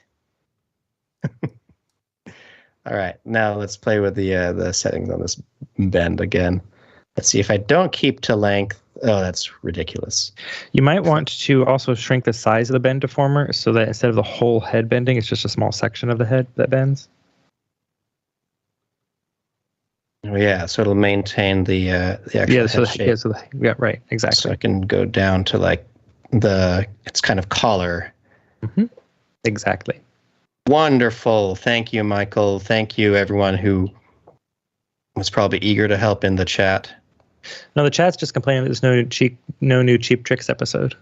All right. Now let's play with the settings on this bend again. Let's see if I don't keep to length. Oh, that's ridiculous. You might want to also shrink the size of the bend deformer so that instead of the whole head bending, it's just a small section of the head that bends. Oh, yeah, so it'll maintain the actual head shape. Yeah, right, exactly. So I can go down to like its kind of collar. Mm-hmm. Exactly. Wonderful. Thank you, Michael. Thank you, everyone who was probably eager to help in the chat. No, the chat's just complaining that there's no new Cheap Tricks episode.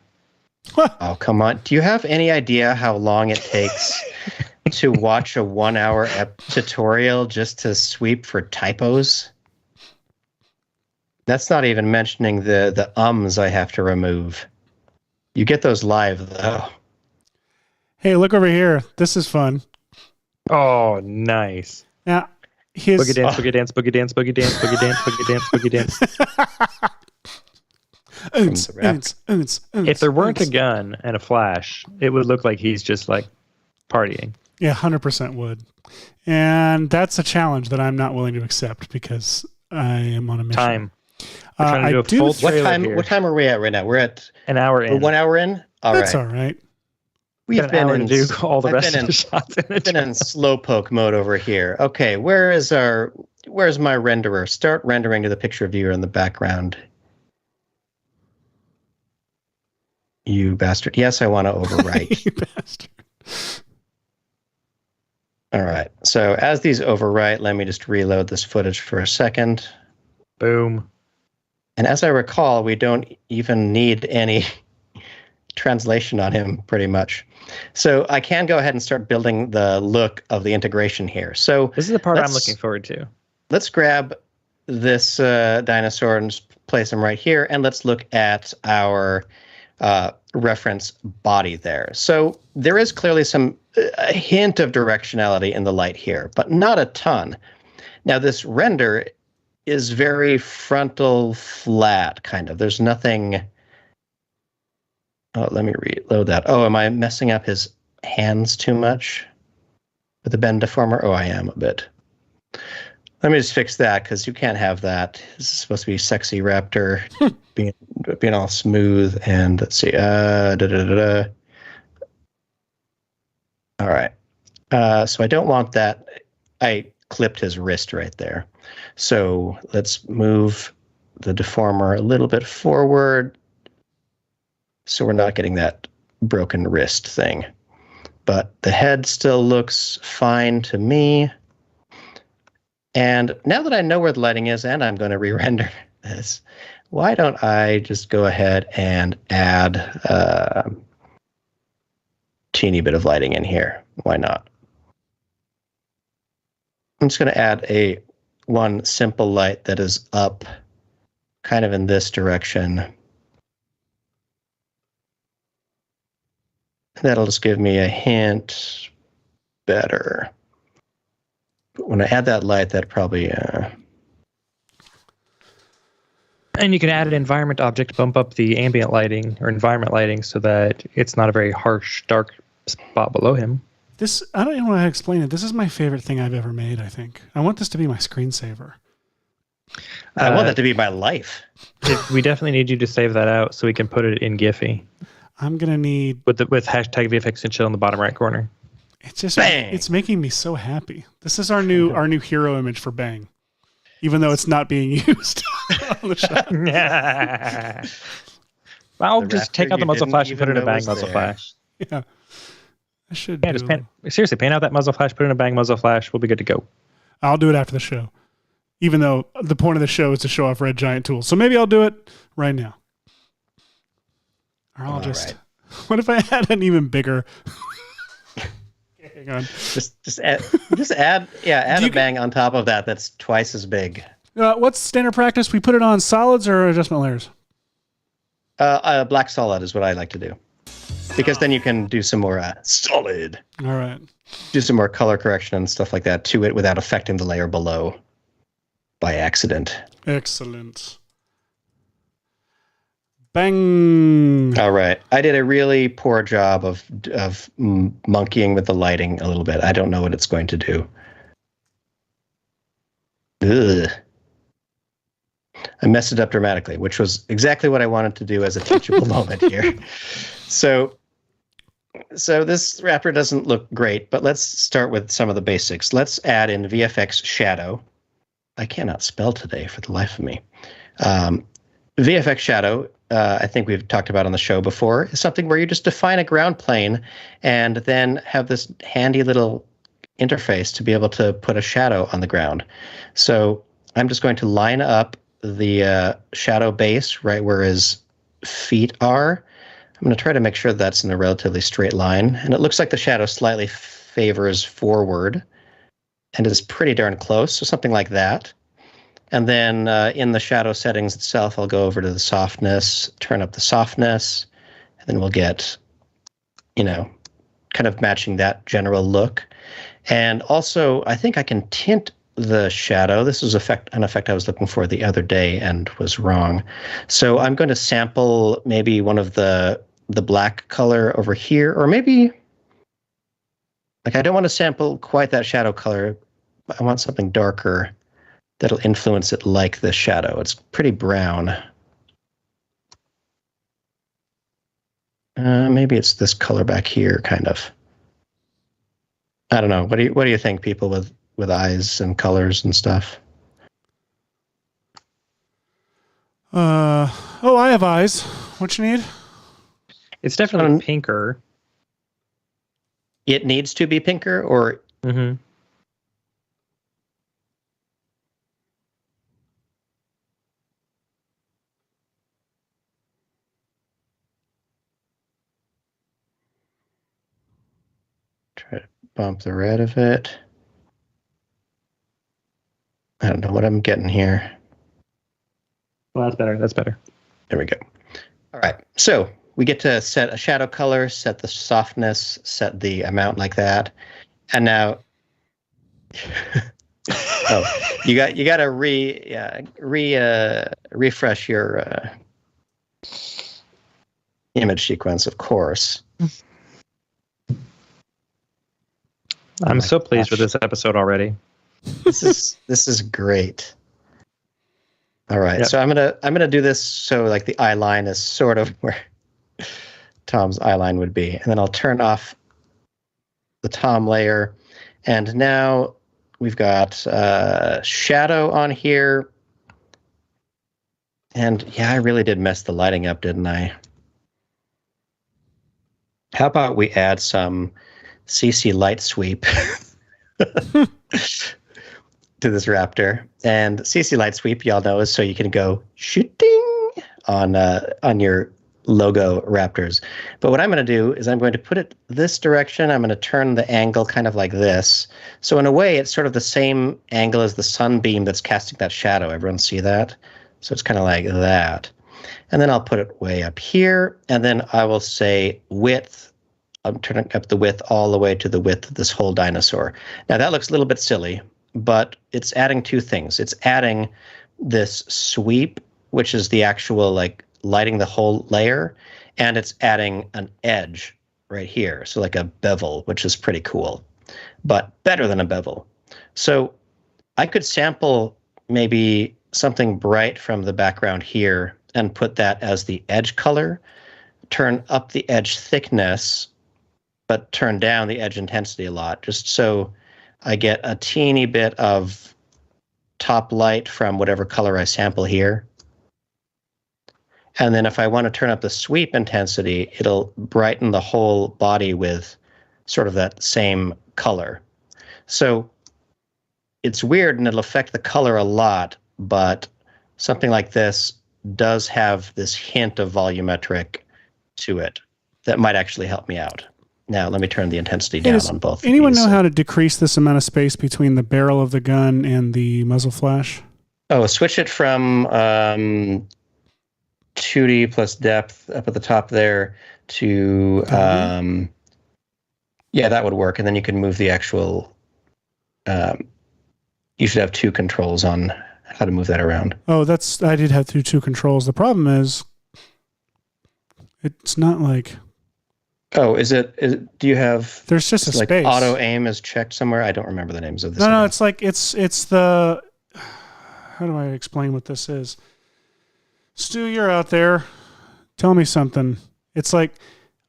Oh, come on. Do you have any idea how long it takes to watch a 1 hour tutorial just to sweep for typos? That's not even mentioning the ums I have to remove. You get those live, though. Hey, look over here. This is fun. Oh, nice. Now, his Boogie dance, boogie dance, boogie dance, boogie dance, boogie dance, boogie dance, boogie dance. If there weren't a gun and a flash, it would look like he's just like partying. Yeah, 100% would. And that's a challenge that I'm not willing to accept because I am on a mission. Time. We're trying to do a full trailer here. What time are we at right now? We're at an hour in. We're 1 hour in? That's all right. We've been in to do all the rest of the shots. I've been in slowpoke mode over here. Okay, where's my renderer? Start rendering to the picture viewer in the background. You bastard. Yes, I want to overwrite. You bastard. All right. So as these overwrite, let me just reload this footage for a second. Boom. And as I recall, we don't even need any translation on him, pretty much. So I can go ahead and start building the look of the integration here. So this is the part I'm looking forward to. Let's grab this dinosaur and place him right here, and let's look at our reference body there. So there is clearly a hint of directionality in the light here, but not a ton. Now this render is very frontal flat, kind of. There's nothing. Oh, let me reload that. Oh, am I messing up his hands too much with the bend deformer? Oh, I am a bit. Let me just fix that because you can't have that. This is supposed to be sexy raptor being all smooth. And let's see. All right. So I don't want that. I clipped his wrist right there. So let's move the deformer a little bit forward so we're not getting that broken wrist thing. But the head still looks fine to me. And now that I know where the lighting is and I'm going to re-render this, why don't I just go ahead and add a teeny bit of lighting in here? Why not? I'm just going to add one simple light that is up kind of in this direction. That'll just give me a hint better. But when I add that light, that probably... And you can add an environment object to bump up the ambient lighting or environment lighting so that it's not a very harsh, dark spot below him. This, I don't even know how to explain it. This is my favorite thing I've ever made, I think. I want this to be my screensaver. I want that to be my life. We definitely need you to save that out so we can put it in Giphy. I'm going to need... With hashtag VFX and chill in the bottom right corner. It's just, Bang! It's making me so happy. This is our new hero image for Bang. Even though it's not being used on the shot. Yeah. I'll just take out the muzzle flash and put in a Bang muzzle flash. Yeah. I should just seriously, paint out that muzzle flash, put in a Bang muzzle flash. We'll be good to go. I'll do it after the show. Even though the point of the show is to show off Red Giant tools. So maybe I'll do it right now. Or I'll just... Right. What if I had an even bigger... Hang on. Just add a Bang on top of that that's twice as big. What's standard practice? We put it on solids or adjustment layers? Black solid is what I like to do. Because then you can do some more solid. All right. Do some more color correction and stuff like that to it without affecting the layer below by accident. Excellent. Bang. All right. I did a really poor job of monkeying with the lighting a little bit. I don't know what it's going to do. Ugh. I messed it up dramatically, which was exactly what I wanted to do as a teachable moment here. So this wrapper doesn't look great, but let's start with some of the basics. Let's add in Vfx Shadow. I cannot spell today for the life of me. Vfx Shadow I think we've talked about on the show before, is something where you just define a ground plane and then have this handy little interface to be able to put a shadow on the ground. So I'm just going to line up the shadow base right where his feet are. I'm going to try to make sure that's in a relatively straight line. And it looks like the shadow slightly favors forward and is pretty darn close. So something like that. And then in the shadow settings itself, I'll go over to the softness, turn up the softness, and then we'll get, kind of matching that general look. And also, I think I can tint the shadow. This is an effect I was looking for the other day and was wrong. So I'm going to sample maybe one of the black color over here, or maybe, I don't want to sample quite that shadow color. I want something darker that'll influence it like this shadow. It's pretty brown. Maybe it's this color back here, kind of. I don't know. What do you think, people with eyes and colors and stuff? I have eyes. What you need? It's definitely pinker. It needs to be pinker, or Mm-hmm. try to bump the red of it. I don't know what I'm getting here. Well, that's better. That's better. There we go. All right. So we get to set a shadow color, set the softness, set the amount like that. And now, you got to refresh your image sequence, of course. I'm so pleased with this episode already. This is great. All right, so I'm gonna do this so like the eye line is sort of where Tom's eye line would be, and then I'll turn off the Tom layer, and now we've got shadow on here, and yeah, I really did mess the lighting up, didn't I? How about we add some CC light sweep to this raptor? And CC light sweep, y'all know, is so you can go shooting on your logo raptors. But what I'm going to do is I'm going to put it this direction. I'm going to turn the angle kind of like this. So in a way, it's sort of the same angle as the sunbeam that's casting that shadow. Everyone see that? So it's kind of like that. And then I'll put it way up here. And then I will say width. I'm turning up the width all the way to the width of this whole dinosaur. Now that looks a little bit silly, but it's adding two things. It's adding this sweep, which is the actual like lighting the whole layer, and it's adding an edge right here. So like a bevel, which is pretty cool, but better than a bevel. So I could sample maybe something bright from the background here and put that as the edge color, turn up the edge thickness, but turn down the edge intensity a lot, just so I get a teeny bit of top light from whatever color I sample here. And then if I want to turn up the sweep intensity, it'll brighten the whole body with sort of that same color. So it's weird and it'll affect the color a lot, but something like this does have this hint of volumetric to it that might actually help me out. Now, let me turn the intensity down on both. Anyone know how to decrease this amount of space between the barrel of the gun and the muzzle flash? Oh, switch it from 2D plus depth up at the top there to, yeah, that would work. And then you can move the actual, you should have two controls on how to move that around. Oh, I did have two controls. The problem is, it's not like... Oh, do you have... There's just a like space. Auto aim is checked somewhere? I don't remember the names of this. No, it's like, it's the... How do I explain what this is? Stu, you're out there. Tell me something. It's like,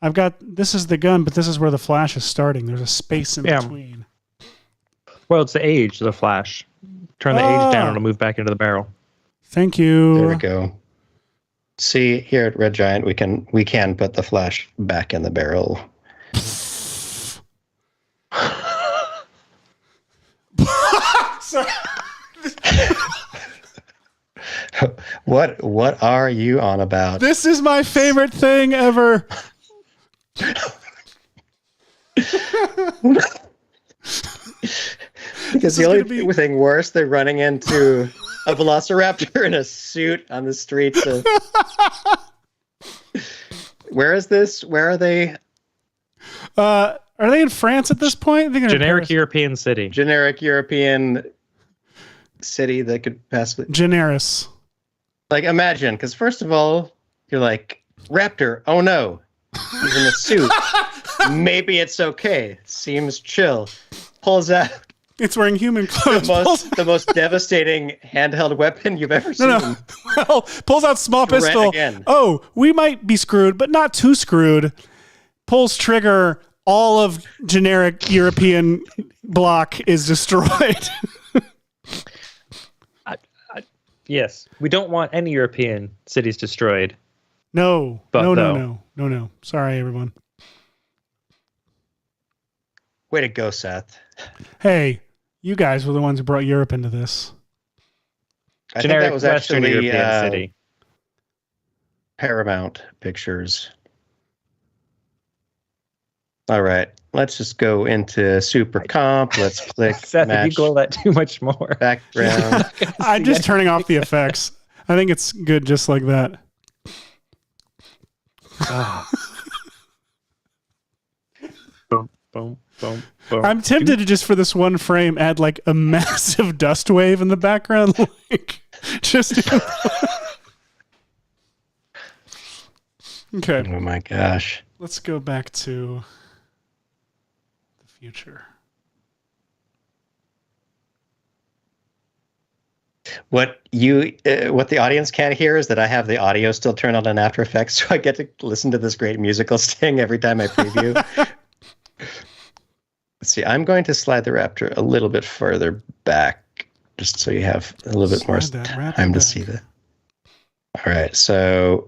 this is the gun, but this is where the flash is starting. There's a space in between. Well, it's the age of the flash. Turn the age down, it'll move back into the barrel. Thank you. There we go. See, here at Red Giant, we can put the flash back in the barrel. What are you on about? This is my favorite thing ever. Because the only thing worse, they're running into a velociraptor in a suit on the streets of... Where is this? Where are they? Are they in France at this point? Generic European city. Generic European city that could possibly... Generis. Like, imagine, because first of all, you're like, Raptor, oh no, he's in a suit. Maybe it's okay. Seems chill. Pulls out... It's wearing human clothes. The most devastating handheld weapon you've ever seen. No. Well, pulls out small pistol. Again. Oh, we might be screwed, but not too screwed. Pulls trigger. All of generic European block is destroyed. Yes, we don't want any European cities destroyed. No. But No. Sorry, everyone. Way to go, Seth. Hey, you guys were the ones who brought Europe into this. I think that was Western actually European city. Paramount Pictures. All right, let's just go into Super Comp. Let's click Seth, match if you glow that too much more. background. I'm just turning off the effects. I think it's good just like that. Boom, boom, boom. I'm tempted to just for this one frame add like a massive dust wave in the background, like just. Okay. Oh my gosh. Let's go back to the future. What the audience can't hear is that I have the audio still turned on in After Effects, so I get to listen to this great musical sting every time I preview. Let's see. I'm going to slide the Raptor a little bit further back, just so you have a little bit more time to see the. All right, so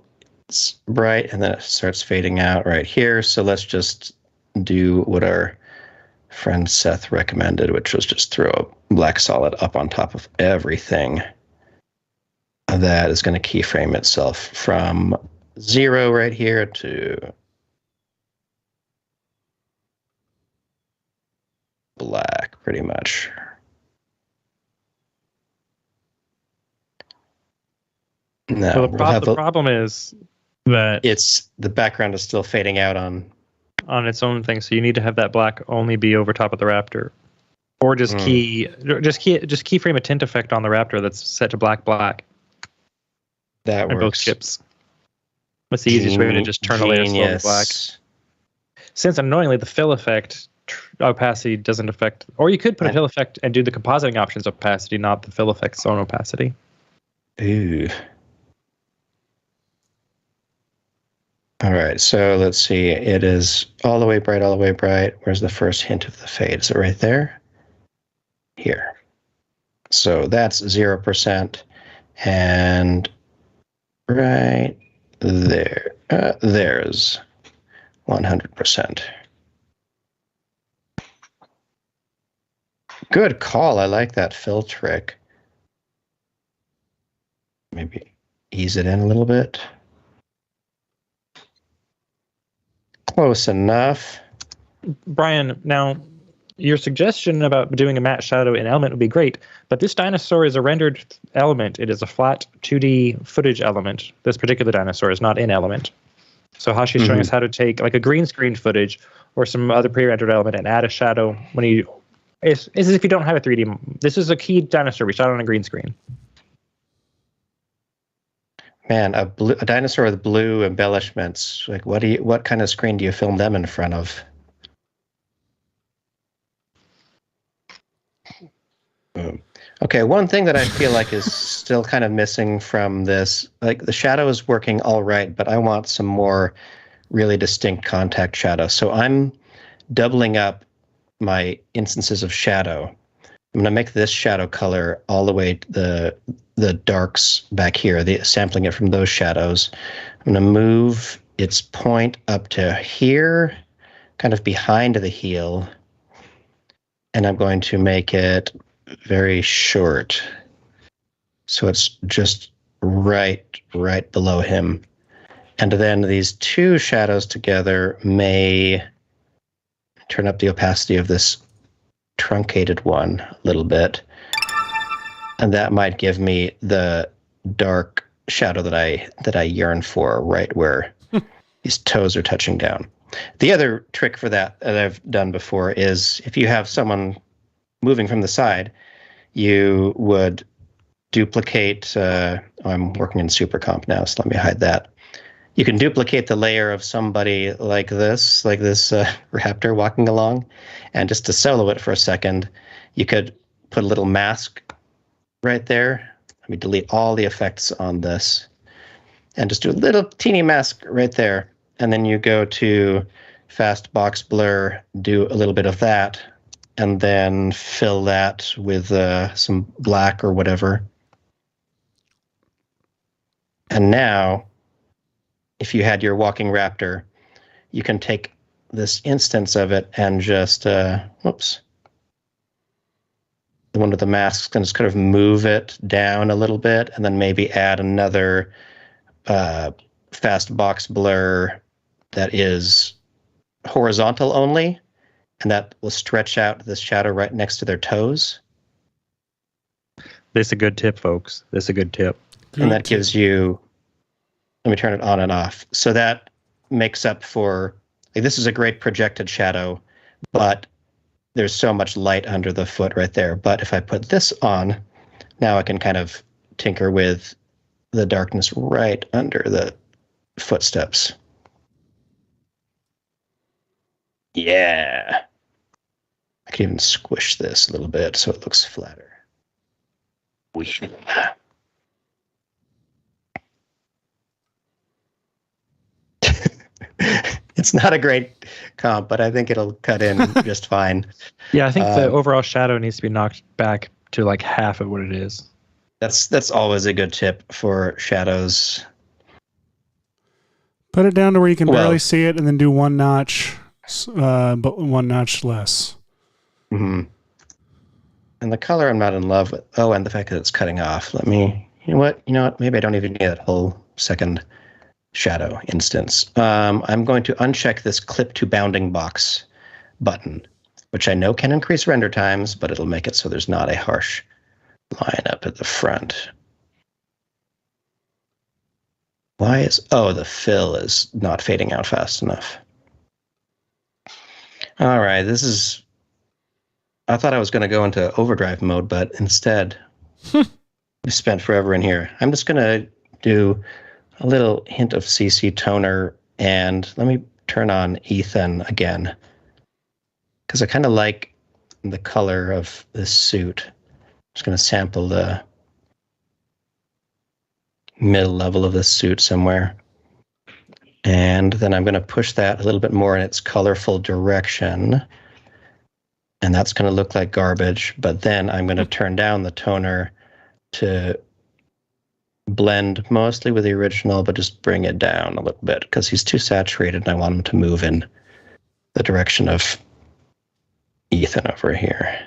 it's bright, and then it starts fading out right here. So let's just do what our friend Seth recommended, which was just throw a black solid up on top of everything. That is going to keyframe itself from 0 right here to black, pretty much. No, well, the problem is that the background is still fading out on its own thing, so you need to have that black only be over top of the Raptor, or just keyframe a tint effect on the Raptor that's set to black. That works. Both chips. That's the easiest way to just turn a layer slowly black. Since annoyingly the fill effect opacity doesn't affect, or you could put a fill effect and do the compositing options opacity, not the fill effect's own opacity. Ooh. All right, so let's see. It is all the way bright. Where's the first hint of the fade? Is it right there? Here. So that's 0%. And right there. There's 100%. Good call. I like that fill trick. Maybe ease it in a little bit. Close enough. Brian, now your suggestion about doing a matte shadow in element would be great, but this dinosaur is a rendered element. It is a flat 2D footage element. This particular dinosaur is not in element. So Hashi's showing us how to take like a green screen footage or some other pre-rendered element and add a shadow when you... It's as if you don't have a 3D... This is a key dinosaur. We shot on a green screen. Man, a dinosaur with blue embellishments. Like, what kind of screen do you film them in front of? Okay, one thing that I feel like is still kind of missing from this, like the shadow is working all right, but I want some more really distinct contact shadow. So I'm doubling up my instances of shadow. I'm going to make this shadow color all the way to the darks back here, sampling it from those shadows. I'm going to move its point up to here, kind of behind the heel, and I'm going to make it very short. So it's just right below him. And then these two shadows together may turn up the opacity of this truncated one a little bit. And that might give me the dark shadow that I yearn for, right where his toes are touching down. The other trick for that I've done before is if you have someone moving from the side, you would duplicate, I'm working in Super Comp now, so let me hide that. You can duplicate the layer of somebody like this raptor walking along, and just to solo it for a second, you could put a little mask right there. Let me delete all the effects on this, and just do a little teeny mask right there. And then you go to fast box blur, do a little bit of that, and then fill that with some black or whatever. And now, if you had your walking raptor, you can take this instance of it and just, whoops. The one with the mask can just kind of move it down a little bit, and then maybe add another fast box blur that is horizontal only, and that will stretch out this shadow right next to their toes. This is a good tip, folks. This is a good tip. And that gives you, let me turn it on and off. So that makes up for, like, this is a great projected shadow, but there's so much light under the foot right there. But if I put this on, now I can kind of tinker with the darkness right under the footsteps. Yeah. I can even squish this a little bit so it looks flatter. It's not a great comp, but I think it'll cut in just fine. Yeah, I think the overall shadow needs to be knocked back to like half of what it is. That's always a good tip for shadows. Put it down to where you can barely see it, and then do one notch, but one notch less. Mm-hmm. And the color I'm not in love with. Oh, and the fact that it's cutting off. Let me, you know what? Maybe I don't even need that whole second shadow instance. I'm going to uncheck this clip to bounding box button, which I know can increase render times, but it'll make it so there's not a harsh line up at the front. Why is, the fill is not fading out fast enough. All right, I thought I was going to go into overdrive mode, but instead, we spent forever in here. I'm just going to do a little hint of CC toner, and let me turn on Ethan again, because I kind of like the color of this suit. I'm just going to sample the middle level of this suit somewhere. And then I'm going to push that a little bit more in its colorful direction. And that's going to look like garbage, but then I'm going to turn down the toner to blend mostly with the original, but just bring it down a little bit because he's too saturated and I want him to move in the direction of Ethan over here.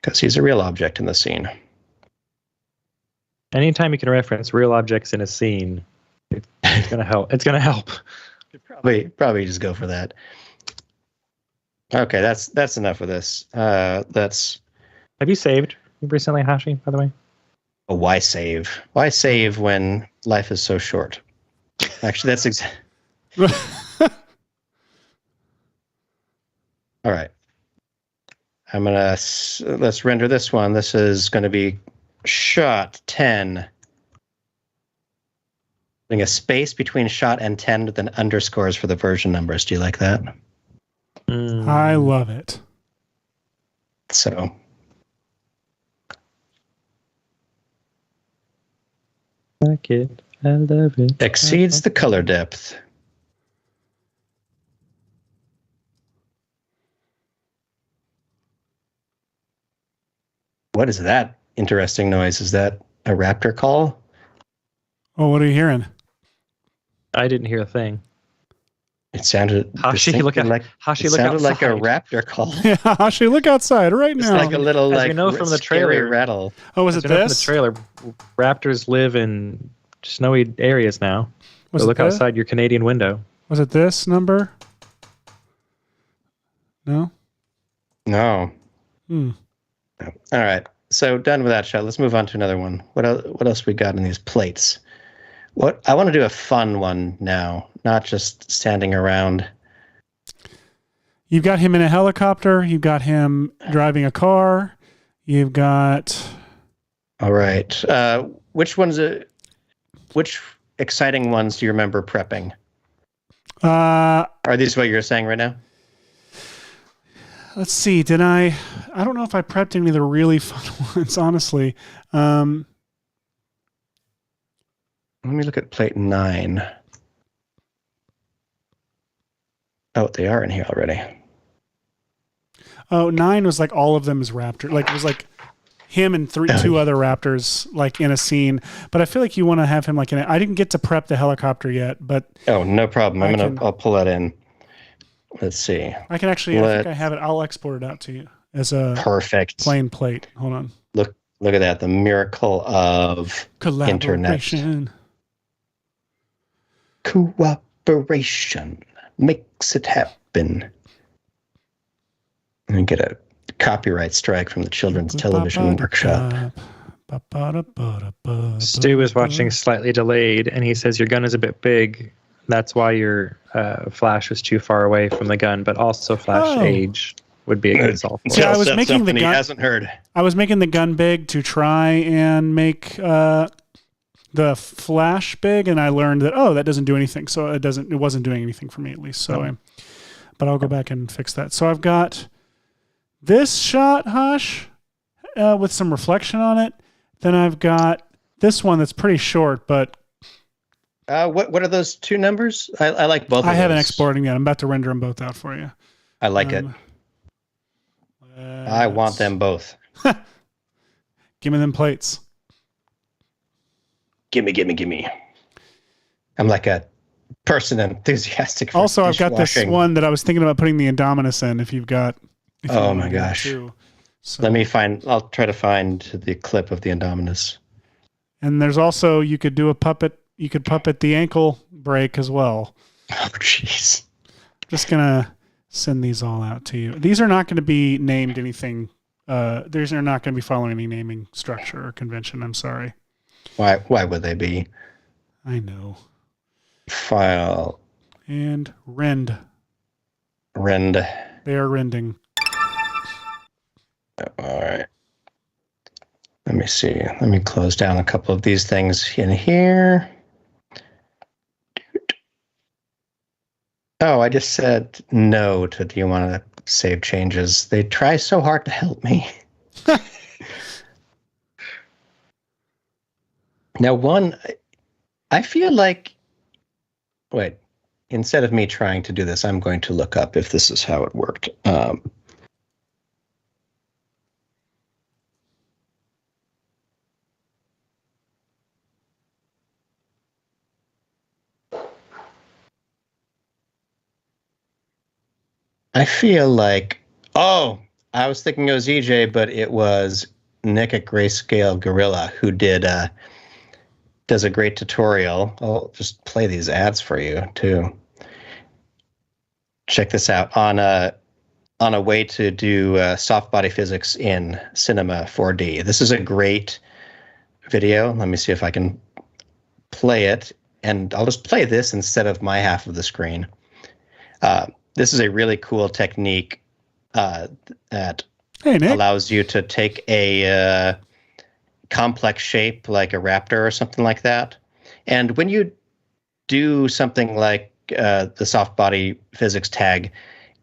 Because he's a real object in the scene. Anytime you can reference real objects in a scene, it's going to help. It's going to help. Probably just go for that. Okay, that's enough of this. Have you saved recently, Hashi, by the way? Oh, why save? Why save when life is so short? Actually, that's all right. Let's render this one. This is going to be shot 10. Putting a space between shot and 10 with an underscores for the version numbers. Do you like that? I love it. So. Like it. I love it. Exceeds the color depth. What is that interesting noise? Is that a raptor call? Oh, what are you hearing? I didn't hear a thing. It sounded Hashi, look like Hashi, it look sounded like a outside. raptor call. Yeah, Hashi, look outside right It's now. like a little As we know from the scary trailer. rattle. Oh, was As it we know from this? the trailer, raptors live in snowy areas now. Was So it look this? outside your Canadian window. Was it this number? No? No. Hmm. All right. So done with that shot. Let's move on to another one. What else we got in these plates? What I want to do a fun one now, not just standing around. You've got him in a helicopter. You've got him driving a car. You've got... All right. Which exciting ones do you remember prepping? Are these what you're saying right now? Let's see. Did I don't know if I prepped any of the really fun ones, honestly. Let me look at plate 9. Oh, they are in here already. Oh, 9 was like all of them as raptor. Like it was like him and two other raptors like in a scene. But I feel like you want to have him like in I didn't get to prep the helicopter yet, but Oh, no problem. I'll pull that in. Let's see. I can actually I think I have it. I'll export it out to you as a perfect plain plate. Hold on. Look at that. The miracle of collaboration. Cooperation makes it happen. And get a copyright strike from the Children's Television Workshop. Stu is watching slightly delayed, and he says your gun is a bit big. That's why your flash is too far away from the gun, but also flash age would be a good solve for. See, I was making the gun. He hasn't heard. I was making the gun big to try and make the flash big, and I learned that that doesn't do anything. So it wasn't doing anything for me at least. So, but I'll go back and fix that. So I've got this shot, Hush, with some reflection on it. Then I've got this one that's pretty short, but what are those two numbers? I like both. I haven't exported yet. I'm about to render them both out for you. I like it. I want them both. Give me them plates. Gimme. I'm like a person enthusiastic for Also, I've got this dishwashing. one that I was thinking about putting the Indominus in if you've got... Oh my gosh. So, I'll try to find the clip of the Indominus. And there's also, you could do a puppet, you could puppet the ankle break as well. Oh, jeez. Just going to send these all out to you. These are not going to be named anything. These are not going to be following any naming structure or convention. I'm sorry. Why would they be? I know. File. And rend. Rend. They are rending. All right. Let me see. Let me close down a couple of these things in here. Oh, I just said no to do you want to save changes. They try so hard to help me. Now, I feel like, wait, instead of me trying to do this, I'm going to look up if this is how it worked. I feel like, I was thinking it was EJ, but it was Nick at Grayscale Gorilla who does a great tutorial. I'll just play these ads for you too. Check this out on a way to do soft body physics in Cinema 4D. This is a great video. Let me see if I can play it, and I'll just play this instead of my half of the screen. This is a really cool technique that allows you to take a complex shape like a raptor or something like that. And when you do something like the soft body physics tag,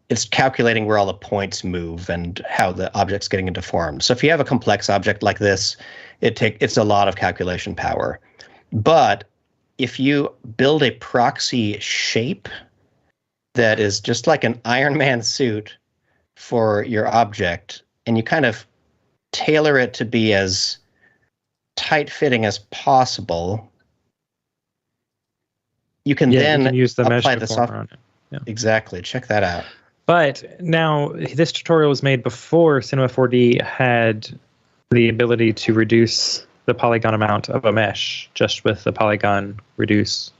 it's calculating where all the points move and how the object's getting into form. So if you have a complex object like this, it's a lot of calculation power. But if you build a proxy shape that is just like an Iron Man suit for your object, and you kind of tailor it to be as tight-fitting as possible, you can then use the mesh apply the deformer software on it. Yeah. Exactly. Check that out. But now this tutorial was made before Cinema 4D had the ability to reduce the polygon amount of a mesh just with the polygon reduce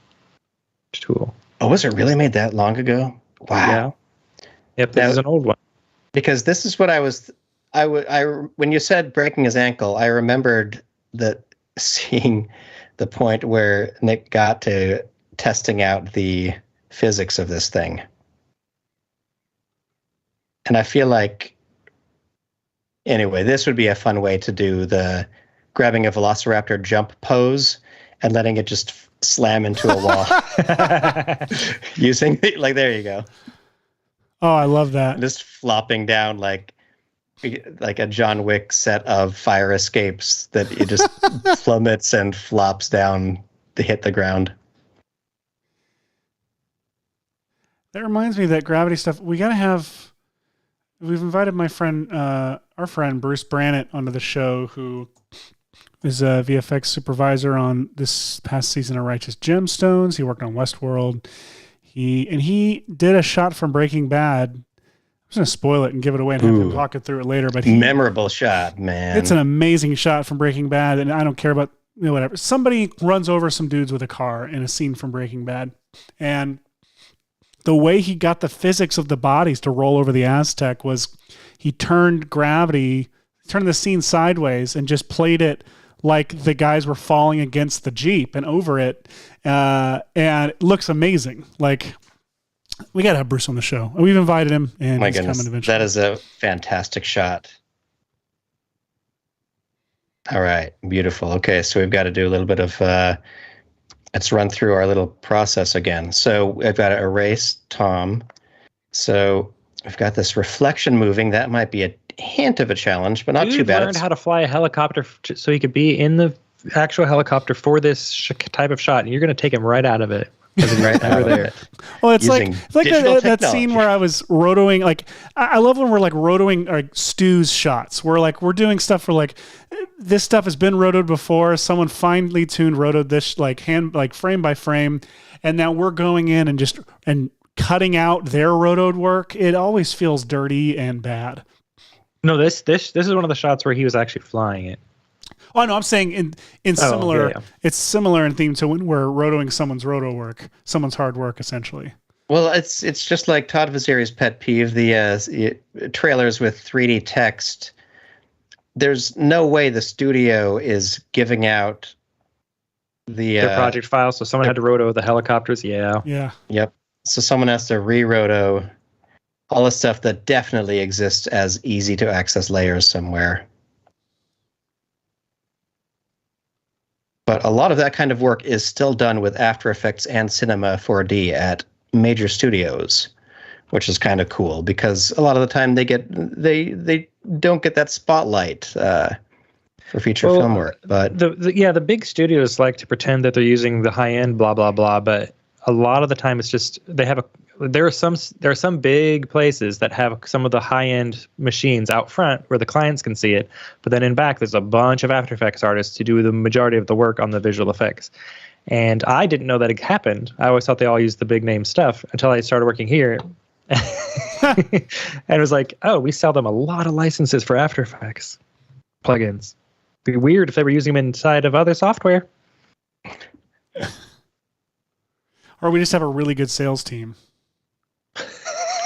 tool. Oh, was it really made that long ago? Wow. Yeah. Yep, this is an old one. Because this is what when you said breaking his ankle, I remembered that seeing the point where Nick got to testing out the physics of this thing. And I feel like, anyway, this would be a fun way to do the grabbing a velociraptor jump pose and letting it just slam into a wall. Using, like, there you go. Oh, I love that. Just flopping down like a John Wick set of fire escapes that it just plummets and flops down to hit the ground. That reminds me of that gravity stuff. We've invited my friend, our friend Bruce Brannett onto the show, who is a VFX supervisor on this past season of Righteous Gemstones. He worked on Westworld. He did a shot from Breaking Bad. I'm just going to spoil it and give it away and have him talk it through it later. But memorable shot, man. It's an amazing shot from Breaking Bad, and I don't care about whatever. Somebody runs over some dudes with a car in a scene from Breaking Bad, and the way he got the physics of the bodies to roll over the Aztec was he turned the scene sideways and just played it like the guys were falling against the Jeep and over it. And it looks amazing. Like, we got to have Bruce on the show. We've invited him, and my he's goodness, coming eventually. that is a fantastic shot. All right, beautiful. Okay, so we've got to do a little bit of... let's run through our little process again. So I've got to erase Tom. So we've got this reflection moving. That might be a hint of a challenge, but not too bad. He learned how to fly a helicopter so he could be in the actual helicopter for this type of shot, and you're going to take him right out of it. Right over there. Well, it's like that scene where I was rotoing. Like, I love when we're like rotoing like Stu's shots. We're doing stuff for like, this stuff has been rotoed before. Someone finely tuned rotoed this like frame by frame, and now we're going in and cutting out their rotoed work. It always feels dirty and bad. No, this is one of the shots where he was actually flying it. Oh no, I'm saying in similar. Yeah. It's similar in theme to when we're rotoing someone's roto work, someone's hard work, essentially. Well, it's just like Todd Vazier's pet peeve: the trailers with 3D text. There's no way the studio is giving out their project files, so someone had to roto the helicopters. Yeah. Yep. So someone has to re-roto all the stuff that definitely exists as easy to access layers somewhere. But a lot of that kind of work is still done with After Effects and Cinema 4D at major studios, which is kind of cool because a lot of the time they don't get that spotlight for feature film work. But the big studios like to pretend that they're using the high end blah blah blah, but a lot of the time it's just there are some big places that have some of the high-end machines out front where the clients can see it, but then in back there's a bunch of After Effects artists who do the majority of the work on the visual effects. And I didn't know that it happened. I always thought they all used the big name stuff until I started working here. And it was like, oh, we sell them a lot of licenses for After Effects plugins. It'd be weird if they were using them inside of other software. Or we just have a really good sales team.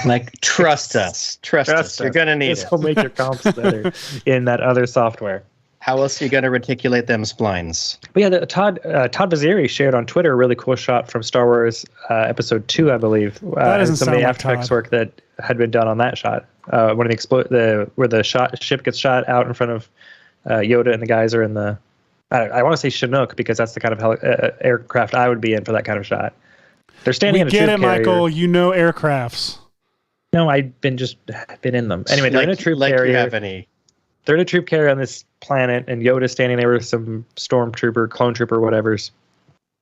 Like, trust us. Trust us. You're going to need it. This will make your comps better in that other software. How else are you going to reticulate them splines? But yeah, Todd Bezier shared on Twitter a really cool shot from Star Wars Episode 2, I believe. That doesn't some of the sound After like Effects Todd. work that had been done on that shot. When where the ship gets shot out in front of Yoda and the guys are in the... I want to say Chinook because that's the kind of aircraft I would be in for that kind of shot. They're standing in a troop carrier. We get it, Michael. You know aircrafts. No, I've been in them. Anyway, they're in a troop carrier. You have any. They're in a troop carrier on this planet, and Yoda's standing there with some stormtrooper, clone trooper, whatever's,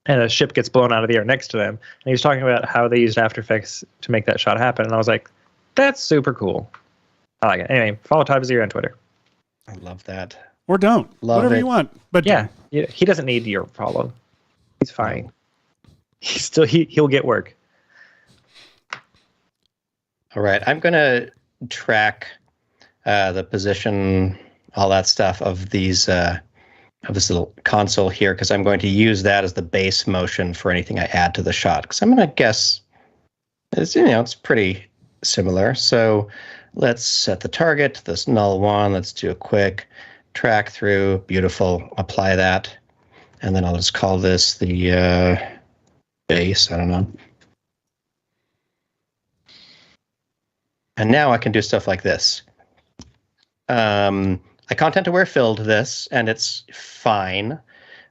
and a ship gets blown out of the air next to them. And he was talking about how they used After Effects to make that shot happen, and I was like, that's super cool. I like it. Anyway, follow Todd Bezier on Twitter. I love that. Or don't. Love Whatever it. you want. But Yeah, he doesn't need your follow. He's fine. He'll get work. All right, I'm gonna track the position, all that stuff of these of this little console here, because I'm going to use that as the base motion for anything I add to the shot. Because I'm gonna guess it's pretty similar. So let's set the target, this null one. Let's do a quick track through. Beautiful. Apply that, and then I'll just call this the base. I don't know. And now I can do stuff like this. I content-aware filled this, and it's fine.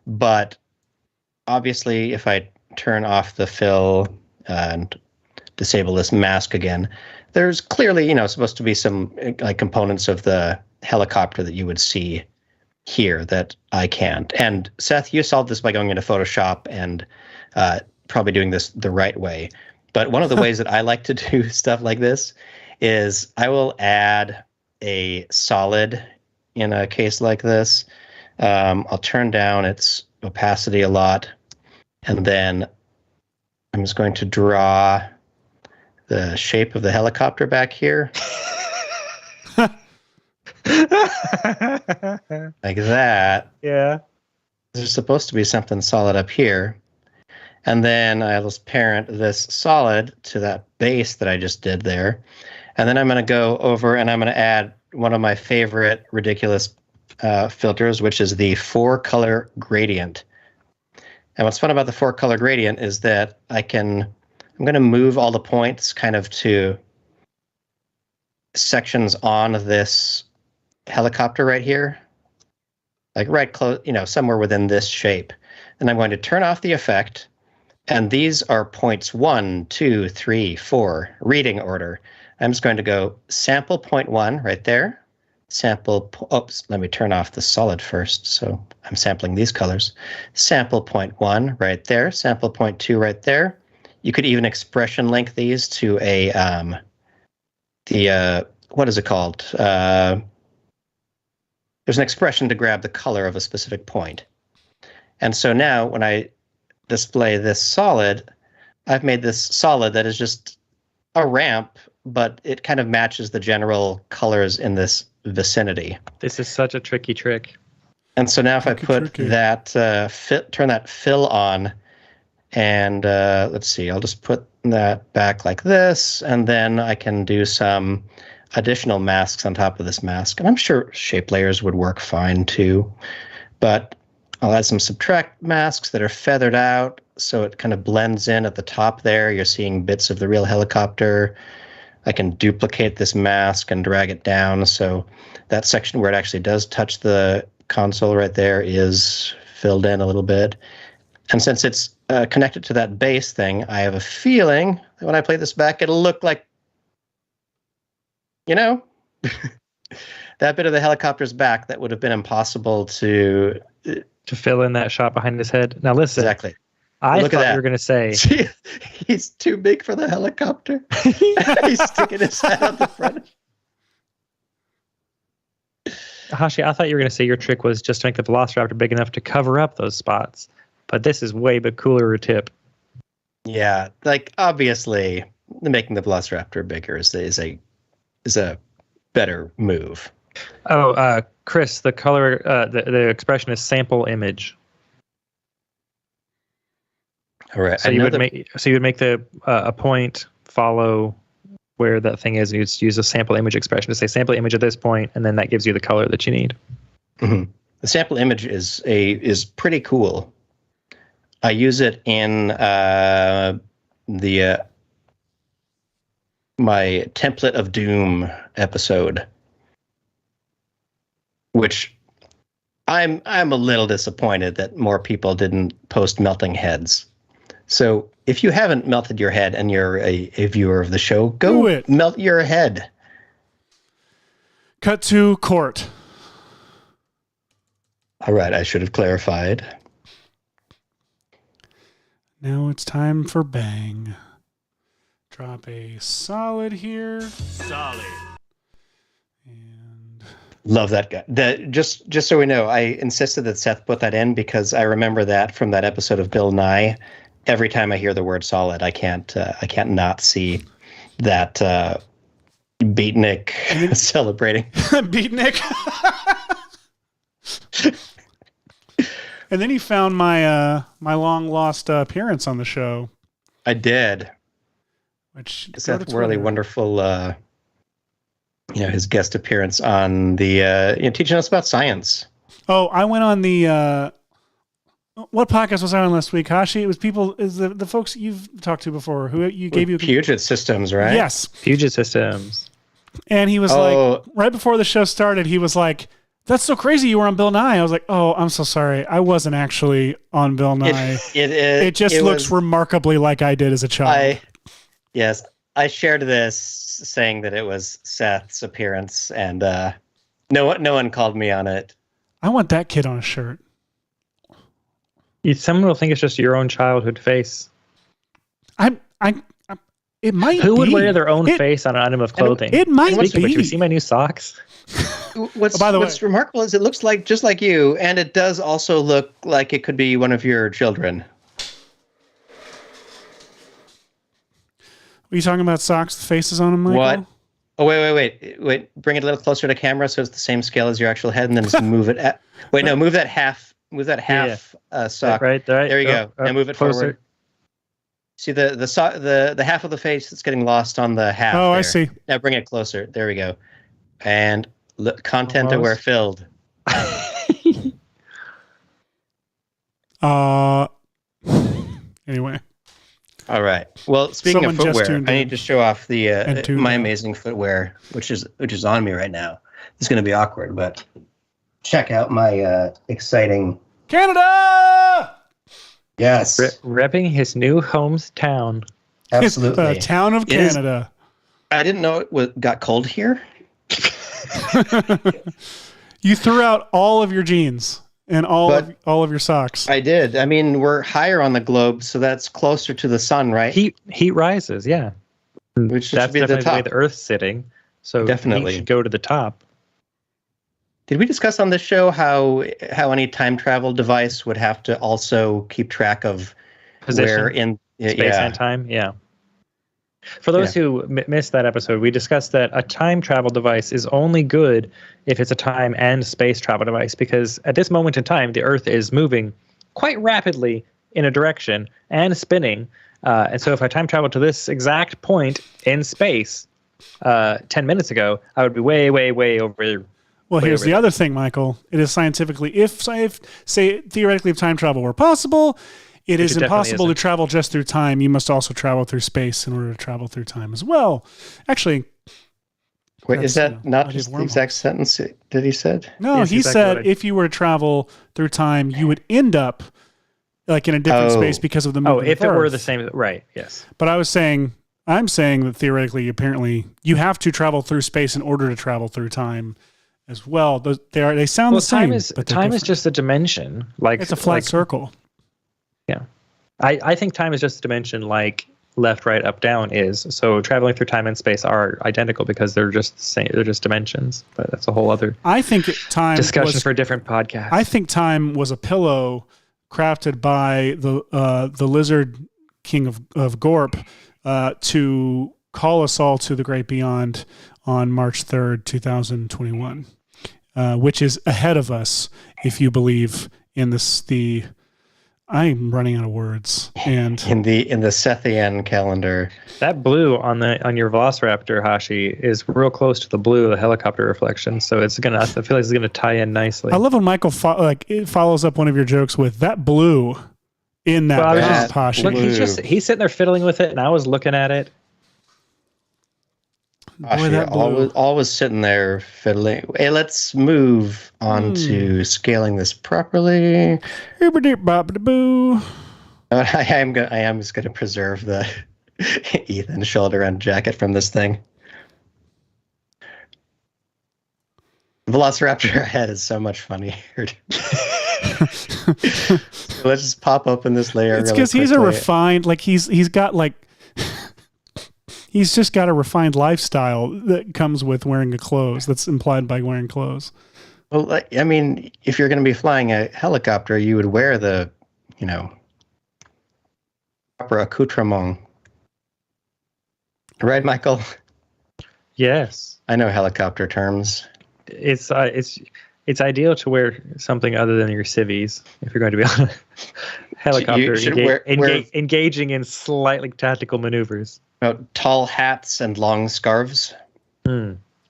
But obviously, if I turn off the fill and disable this mask again, there's clearly, supposed to be some like components of the helicopter that you would see here that I can't. And Seth, you solved this by going into Photoshop and probably doing this the right way. But one of the ways that I like to do stuff like this is I will add a solid in a case like this. I'll turn down its opacity a lot, and then I'm just going to draw the shape of the helicopter back here. Like that. Yeah. There's supposed to be something solid up here. And then I'll just parent this solid to that base that I just did there. And then I'm going to go over and I'm going to add one of my favorite ridiculous filters, which is the 4-color gradient. And what's fun about the 4-color gradient is that I'm going to move all the points kind of to sections on this helicopter right here, like right close, somewhere within this shape. And I'm going to turn off the effect. And these are points 1, 2, 3, 4, reading order. I'm just going to go sample point 1 right there. Let me turn off the solid first. So I'm sampling these colors. Sample point 1 right there. Sample point 2 right there. You could even expression link these to what is it called? There's an expression to grab the color of a specific point. And so now when I display this solid, I've made this solid that is just a ramp, but it kind of matches the general colors in this vicinity. This is such a tricky trick. And so now if I put that, turn that fill on, and let's see, I'll just put that back like this, and then I can do some additional masks on top of this mask. And I'm sure shape layers would work fine too, but I'll add some subtract masks that are feathered out so it kind of blends in at the top there. You're seeing bits of the real helicopter. I can duplicate this mask and drag it down so that section where it actually does touch the console right there is filled in a little bit. And since it's connected to that base thing, I have a feeling that when I play this back, it'll look like, that bit of the helicopter's back that would have been impossible to fill in that shot behind his head. Now listen. Exactly. I thought you were going to say he's too big for the helicopter. He's sticking his head out the front. Hashi, I thought you were going to say your trick was just to make the Velociraptor big enough to cover up those spots. But this is way but cooler tip. Yeah, like obviously making the Velociraptor bigger is a better move. Oh, Chris, the color, the expression is sample image. All right. So you would make the a point follow where that thing is, and you'd use a sample image expression to say sample image at this point, and then that gives you the color that you need. Mm-hmm. The sample image is pretty cool. I use it in my Template of Doom episode, which I'm a little disappointed that more people didn't post melting heads. So if you haven't melted your head and you're a viewer of the show, go melt your head. Cut to court. All right, I should have clarified. Now it's time for bang. Drop a solid here. Solid. And Love that guy. Just so we know, I insisted that Seth put that in because I remember that from that episode of Bill Nye. Every time I hear the word solid, I can't not see that Beatnik celebrating. Beatnik. And then he found my my long lost appearance on the show. I did. Which Seth Worley, wonderful. His guest appearance on the teaching us about science. Oh, I went on the what podcast was I on last week, Hashi? It was the folks you've talked to before who gave you Puget Systems, right? Yes, Puget Systems. And he was like, right before the show started, he was like, "That's so crazy you were on Bill Nye." I was like, "Oh, I'm so sorry. I wasn't actually on Bill Nye. It just looks remarkably like I did as a child." I shared this saying that it was Seth's appearance, and no one called me on it. I want that kid on a shirt. Someone will think it's just your own childhood face. It might. Who would wear their own face on an item of clothing? It might be. Speaking of which, you see my new socks? What's remarkable is it looks like just like you, and it does also look like it could be one of your children. Are you talking about socks with faces on them, Michael? What? Oh, wait. Bring it a little closer to camera so it's the same scale as your actual head, and then just move it. Move that half. Move that half sock. Right. There you go. Now move it closer. forward. See the half of the face that's getting lost on the half. Oh, there. I see. Now bring it closer. There we go. And content aware filled. Anyway. All right. Well, speaking of footwear, I need to show off my amazing footwear, which is on me right now. It's going to be awkward, but check out my exciting Canada. Yes, repping his new hometown. Absolutely, town of Canada. I didn't know it got cold here. You threw out all of your jeans and all of your socks. I did. I mean, we're higher on the globe, so that's closer to the sun, right? Heat rises, yeah. Which that's should be definitely the top. way the Earth's sitting. So definitely heat should go to the top. Did we discuss on this show how any time travel device would have to also keep track of position, where in space and time? Yeah. For those who missed that episode, we discussed that a time travel device is only good if it's a time and space travel device, because at this moment in time, the Earth is moving quite rapidly in a direction and spinning. And so if I time travel to this exact point in space 10 minutes ago, I would be way, way, way over. Well, here's the other thing, Michael. It is scientifically, if theoretically, if time travel were possible, it is impossible to travel just through time. You must also travel through space in order to travel through time as well. Actually, wait, is that not just the exact sentence that he said? No, he said if you were to travel through time, you would end up like in a different space because of the movement if of it were Earth. the same, right? Yes. But I'm saying that theoretically, apparently, you have to travel through space in order to travel through time as well. They sound the same. Time is just a dimension. Like it's a flat circle. Yeah, I think time is just a dimension like left, right, up, down is. So traveling through time and space are identical because they're just the same. They're just dimensions. But that's a whole other. I think time discussion for a different podcast. I think time was a pillow crafted by the lizard king of Gorp to call us all to the great beyond on March 3rd, 2021, which is ahead of us if you believe in this. I'm running out of words. And in the Sethian calendar, that blue on your Velociraptor, Hashi, is real close to the blue of the helicopter reflection. So I feel like it's gonna tie in nicely. I love when Michael follows up one of your jokes with that blue in that Hashi. Look, he's sitting there fiddling with it, and I was looking at it. Boy, that always sitting there fiddling. Hey, let's move on to scaling this properly. I am just gonna preserve the Ethan shoulder and jacket from this thing. Velociraptor head is so much funnier. Let's just pop open this layer. It's because he's a refined, like he's got like He's just got a refined lifestyle that comes with wearing a clothes. That's implied by wearing clothes. Well, I mean, if you're going to be flying a helicopter, you would wear the, proper accoutrement. Right, Michael? Yes. I know helicopter terms. It's ideal to wear something other than your civvies if you're going to be on a helicopter engaging in slightly tactical maneuvers. Tall hats and long scarves.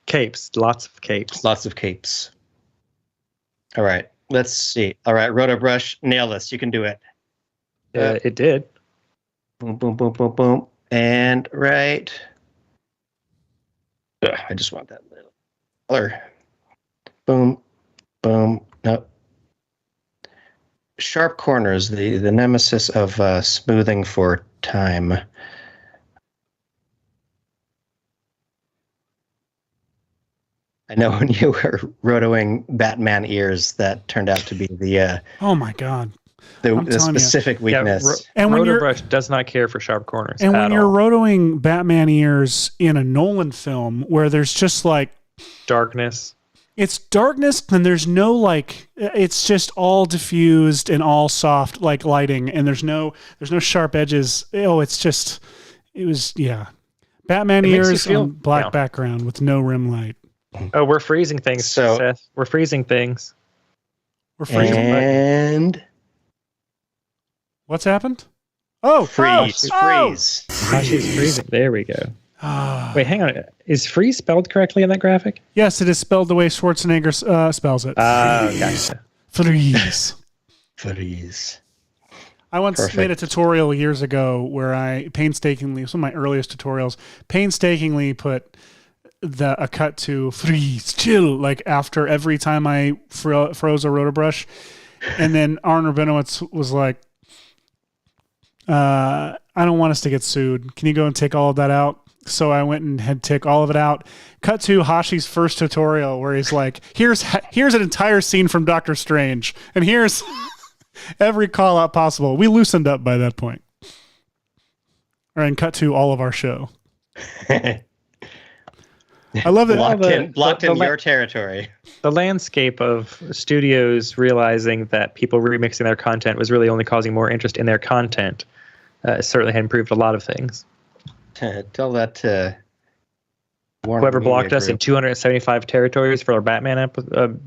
Capes. Lots of capes. Lots of capes. All right. Let's see. All right. Roto Brush, nail this. You can do it. It did. Boom, boom, boom, boom, boom. And right. I just want that little color. Boom, boom. No. Sharp corners, the nemesis of smoothing for time. I know when you were rotoing Batman ears, that turned out to be the oh my god, the specific weakness. And when Roto Brush does not care for sharp corners. And when you're all. rotoing Batman ears in a Nolan film, where there's just like darkness, it's darkness, and there's no like, it's just all diffused and all soft like lighting, and there's no sharp edges. Oh, it was Batman ears on black background with no rim light. Oh, we're freezing things, Seth. We're freezing things. We're freezing. And what's happened? Oh, freeze. Hashi's freezing. There we go. Wait, hang on. Is freeze spelled correctly in that graphic? Yes, it is spelled the way Schwarzenegger spells it. Gotcha. Freeze. Freeze. I once made a tutorial years ago where I painstakingly, some of my earliest tutorials, painstakingly put a cut to freeze, chill, like after every time I froze a roto brush. And then Arn Rabinowitz was like, I don't want us to get sued. Can you go and take all of that out? So I went and had take all of it out. Cut to Hashi's first tutorial where he's like, here's an entire scene from Doctor Strange. And here's every call out possible. We loosened up by that point. And cut to all of our show. I love it. Blocked in your territory. The landscape of studios realizing that people remixing their content was really only causing more interest in their content certainly had improved a lot of things. Tell that to whoever blocked us in 275 territories for our Batman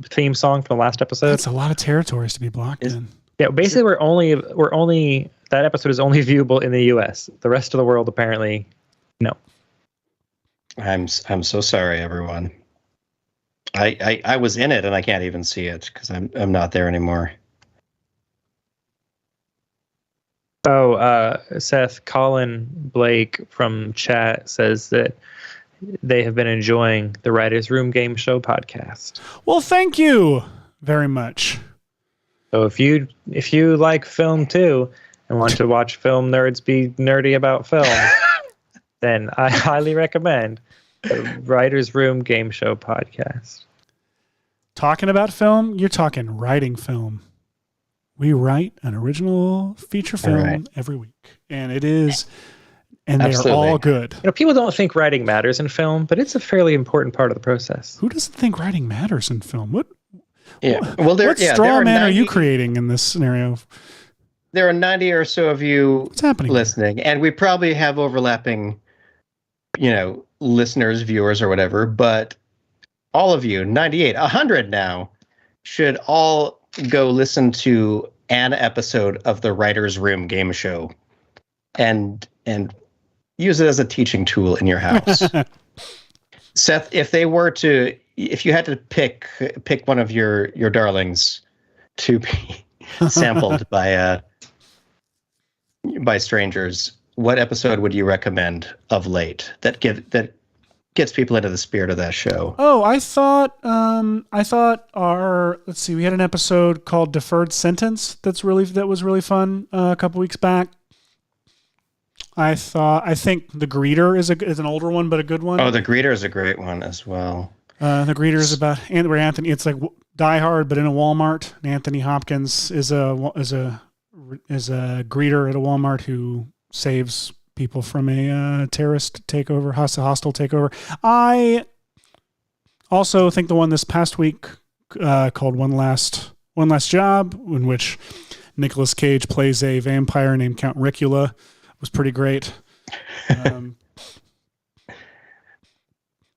theme song from the last episode. That's a lot of territories to be blocked in. Yeah, basically we're only that episode is only viewable in the US. The rest of the world apparently no. I'm so sorry, everyone. I was in it and I can't even see it because I'm not there anymore. Oh, Seth, Colin Blake from chat says that they have been enjoying the Writers Room Game Show podcast. Well, thank you very much. So if you like film too and want to watch film nerds be nerdy about film, then I highly recommend the Writers Room Game Show podcast. Talking about film, you're talking writing film. We write an original feature film every week, and it is, and they are all good. People don't think writing matters in film, but it's a fairly important part of the process. Who doesn't think writing matters in film? What straw man are you creating in this scenario? There are 90 or so of you What's happening listening, and we probably have overlapping, listeners, viewers, or whatever, but all of you, 98, 100 now, should all go listen to an episode of the Writers Room Game Show and use it as a teaching tool in your house. Seth, if you had to pick one of your darlings to be sampled by strangers, what episode would you recommend of late that gets people into the spirit of that show? Oh, I thought we had an episode called Deferred Sentence that was really fun a couple weeks back. I think The Greeter is an older one, but a good one. Oh, The Greeter is a great one as well. The Greeter is about where Anthony. It's like Die Hard, but in a Walmart. And Anthony Hopkins is a greeter at a Walmart who saves people from a terrorist takeover, hostile takeover. I also think the one this past week called One Last Job, in which Nicolas Cage plays a vampire named Count Ricula, was pretty great. What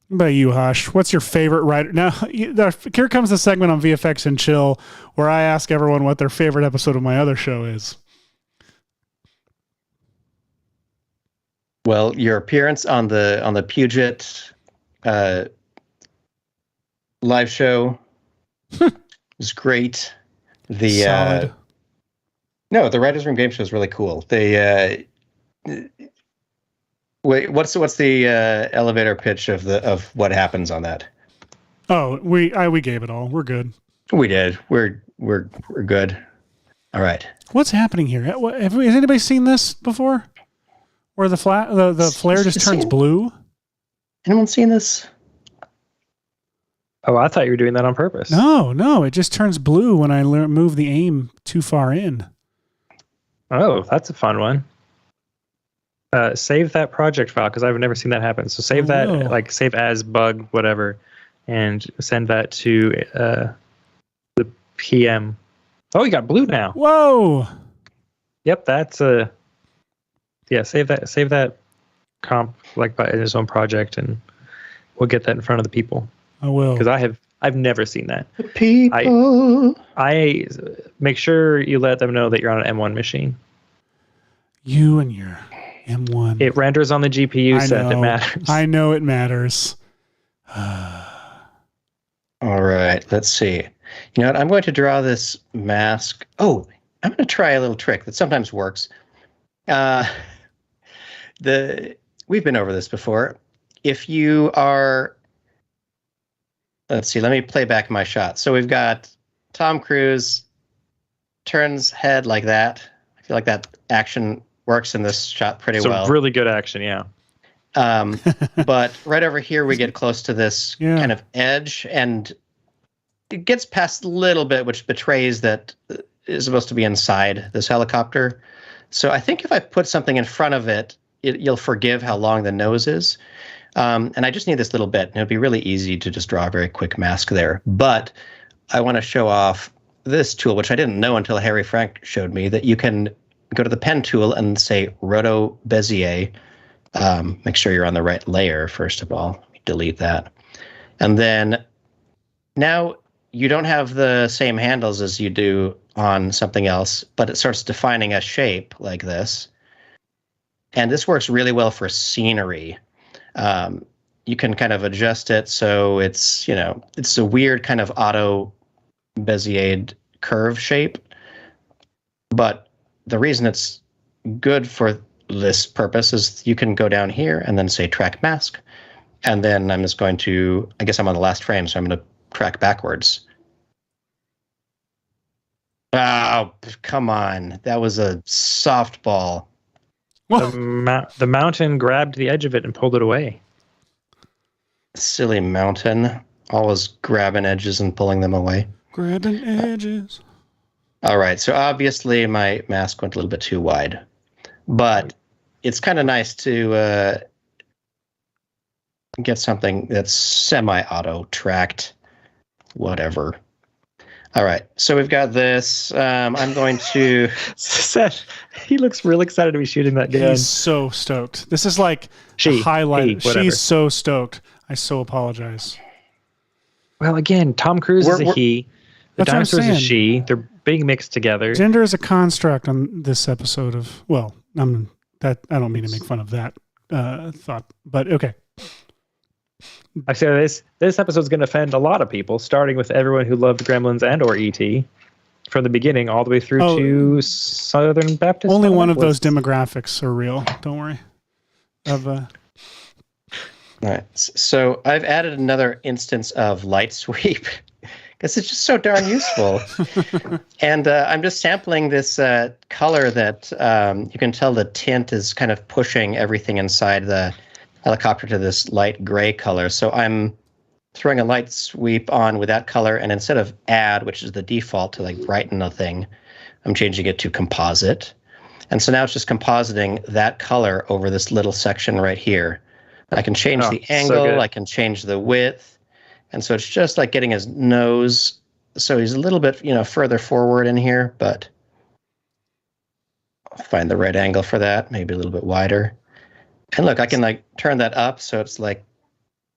about you, Hosh? What's your favorite writer? Now, here comes the segment on VFX and Chill where I ask everyone what their favorite episode of my other show is. Well, your appearance on the Puget live show was great. The the Writers Room game show is really cool. They wait, what's the elevator pitch of what happens on that? Oh, we gave it all. We're good. We did. We're good. All right. What's happening here? Has anybody seen this before? Where the flare just turns blue? Anyone seen this? Oh, I thought you were doing that on purpose. No, it just turns blue when I move the aim too far in. Oh, that's a fun one. Save that project file because I've never seen that happen. So save that, like save as bug, whatever, and send that to the PM. Oh, you got blue now. Whoa. Yep, that's save that comp like in his own project, and we'll get that in front of the people. I will, because I've never seen that. People. I make sure you let them know that you're on an M1 machine. You and your M1. It renders on the GPU set. It matters. I know it matters. All right, let's see. You know what? I'm going to draw this mask. Oh, I'm going to try a little trick that sometimes works. We've been over this before. If you are, let's see, let me play back my shot. So we've got Tom Cruise turns head like that. I feel like that action works in this shot pretty well. Really good action, yeah. But right over here, we get close to this kind of edge, and it gets past a little bit, which betrays that it's supposed to be inside this helicopter. So I think if I put something in front of it, you'll forgive how long the nose is. And I just need this little bit, and it'd be really easy to just draw a very quick mask there. But I want to show off this tool, which I didn't know until Harry Frank showed me, that you can go to the pen tool and say Roto Bezier. Make sure you're on the right layer, first of all. Let me delete that. And then now you don't have the same handles as you do on something else, but it starts defining a shape like this. And this works really well for scenery. You can kind of adjust it so it's, it's a weird kind of auto Beziered curve shape. But the reason it's good for this purpose is you can go down here and then say track mask. And then I'm just going to, I guess I'm on the last frame, so I'm going to track backwards. Oh, come on. That was a softball. The mountain grabbed the edge of it and pulled it away. Silly mountain. Always grabbing edges and pulling them away. Grabbing edges. All right. So obviously my mask went a little bit too wide. But it's kind of nice to get something that's semi-auto tracked. Whatever. All right, so we've got this. I'm going to... Seth, he looks really excited to be shooting that gun. He's so stoked. This is like a highlight. She's so stoked. I so apologize. Well, again, Tom Cruise is a he. The dinosaurs is a she. They're being mixed together. Gender is a construct on this episode of... Well, I don't mean to make fun of that thought, but okay. I say this episode is going to offend a lot of people, starting with everyone who loved Gremlins and or E.T. from the beginning all the way through to Southern Baptist. Only one of those demographics are real. Don't worry. All right. So I've added another instance of light sweep because it's just so darn useful. And I'm just sampling this color that you can tell the tint is kind of pushing everything inside the helicopter to this light gray color. So I'm throwing a light sweep on with that color, and instead of add, which is the default to like brighten a thing, I'm changing it to composite. And so now it's just compositing that color over this little section right here. I can change the angle, I can change the width. And so it's just like getting his nose. So he's a little bit, further forward in here, but I'll find the right angle for that, maybe a little bit wider. And look, I can like turn that up so it's like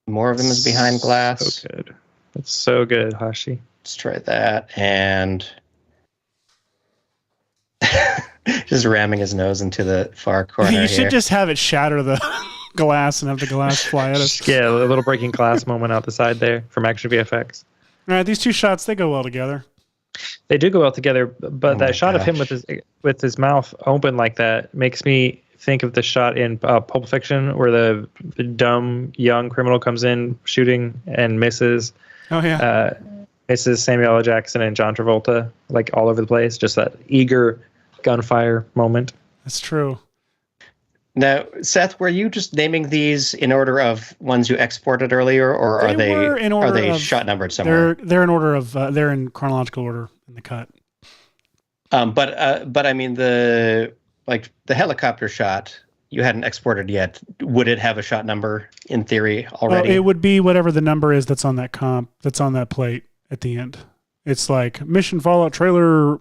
more of them is behind glass. So good. It's so good, Hashi. Let's try that. And just ramming his nose into the far corner. You should just have it shatter the glass and have the glass fly at us. Yeah, a little breaking glass moment out the side there from Action VFX. All right, these two shots, they go well together. They do go well together, but that shot of him with his mouth open like that makes me think of the shot in Pulp Fiction where the dumb young criminal comes in shooting and misses. Oh, yeah. Misses Samuel L. Jackson and John Travolta, like all over the place. Just that eager gunfire moment. That's true. Now, Seth, were you just naming these in order of ones you exported earlier, or are they shot numbered somewhere? They're in order of they're in chronological order in the cut. But I mean the helicopter shot you hadn't exported yet. Would it have a shot number in theory already? It would be whatever the number is that's on that that's on that plate at the end. It's like Mission Fallout trailer